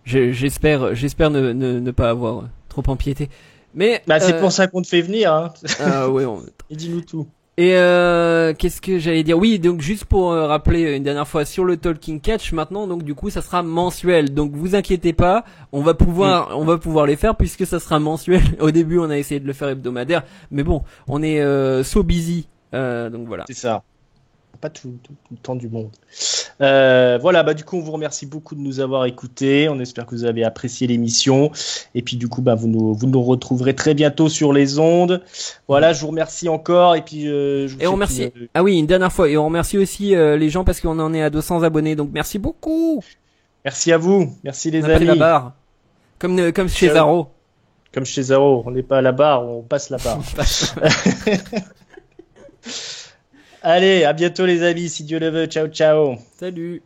j'espère ne pas avoir trop empiété. Mais c'est pour ça qu'on te fait venir. Oui, et dis-nous tout. Et qu'est-ce que j'allais dire? Oui, donc juste pour rappeler une dernière fois sur le Talking Catch maintenant, donc du coup ça sera mensuel. Donc vous inquiétez pas, on va pouvoir les faire puisque ça sera mensuel. Au début, on a essayé de le faire hebdomadaire, mais bon, on est so busy. Donc voilà. C'est ça. Pas tout le temps du monde. Voilà, du coup, on vous remercie beaucoup de nous avoir écoutés. On espère que vous avez apprécié l'émission. Et puis, du coup, vous nous retrouverez très bientôt sur les ondes. Voilà, je vous remercie encore. Et puis, on remercie. Ah oui, une dernière fois. Et on remercie aussi les gens parce qu'on en est à 200 abonnés. Donc, merci beaucoup. Merci à vous. Merci les amis. On a pris la barre. Comme chez Zaro. Comme chez Zaro. On n'est pas à la barre, on passe la barre. Allez, à bientôt les amis, si Dieu le veut. Ciao, ciao. Salut.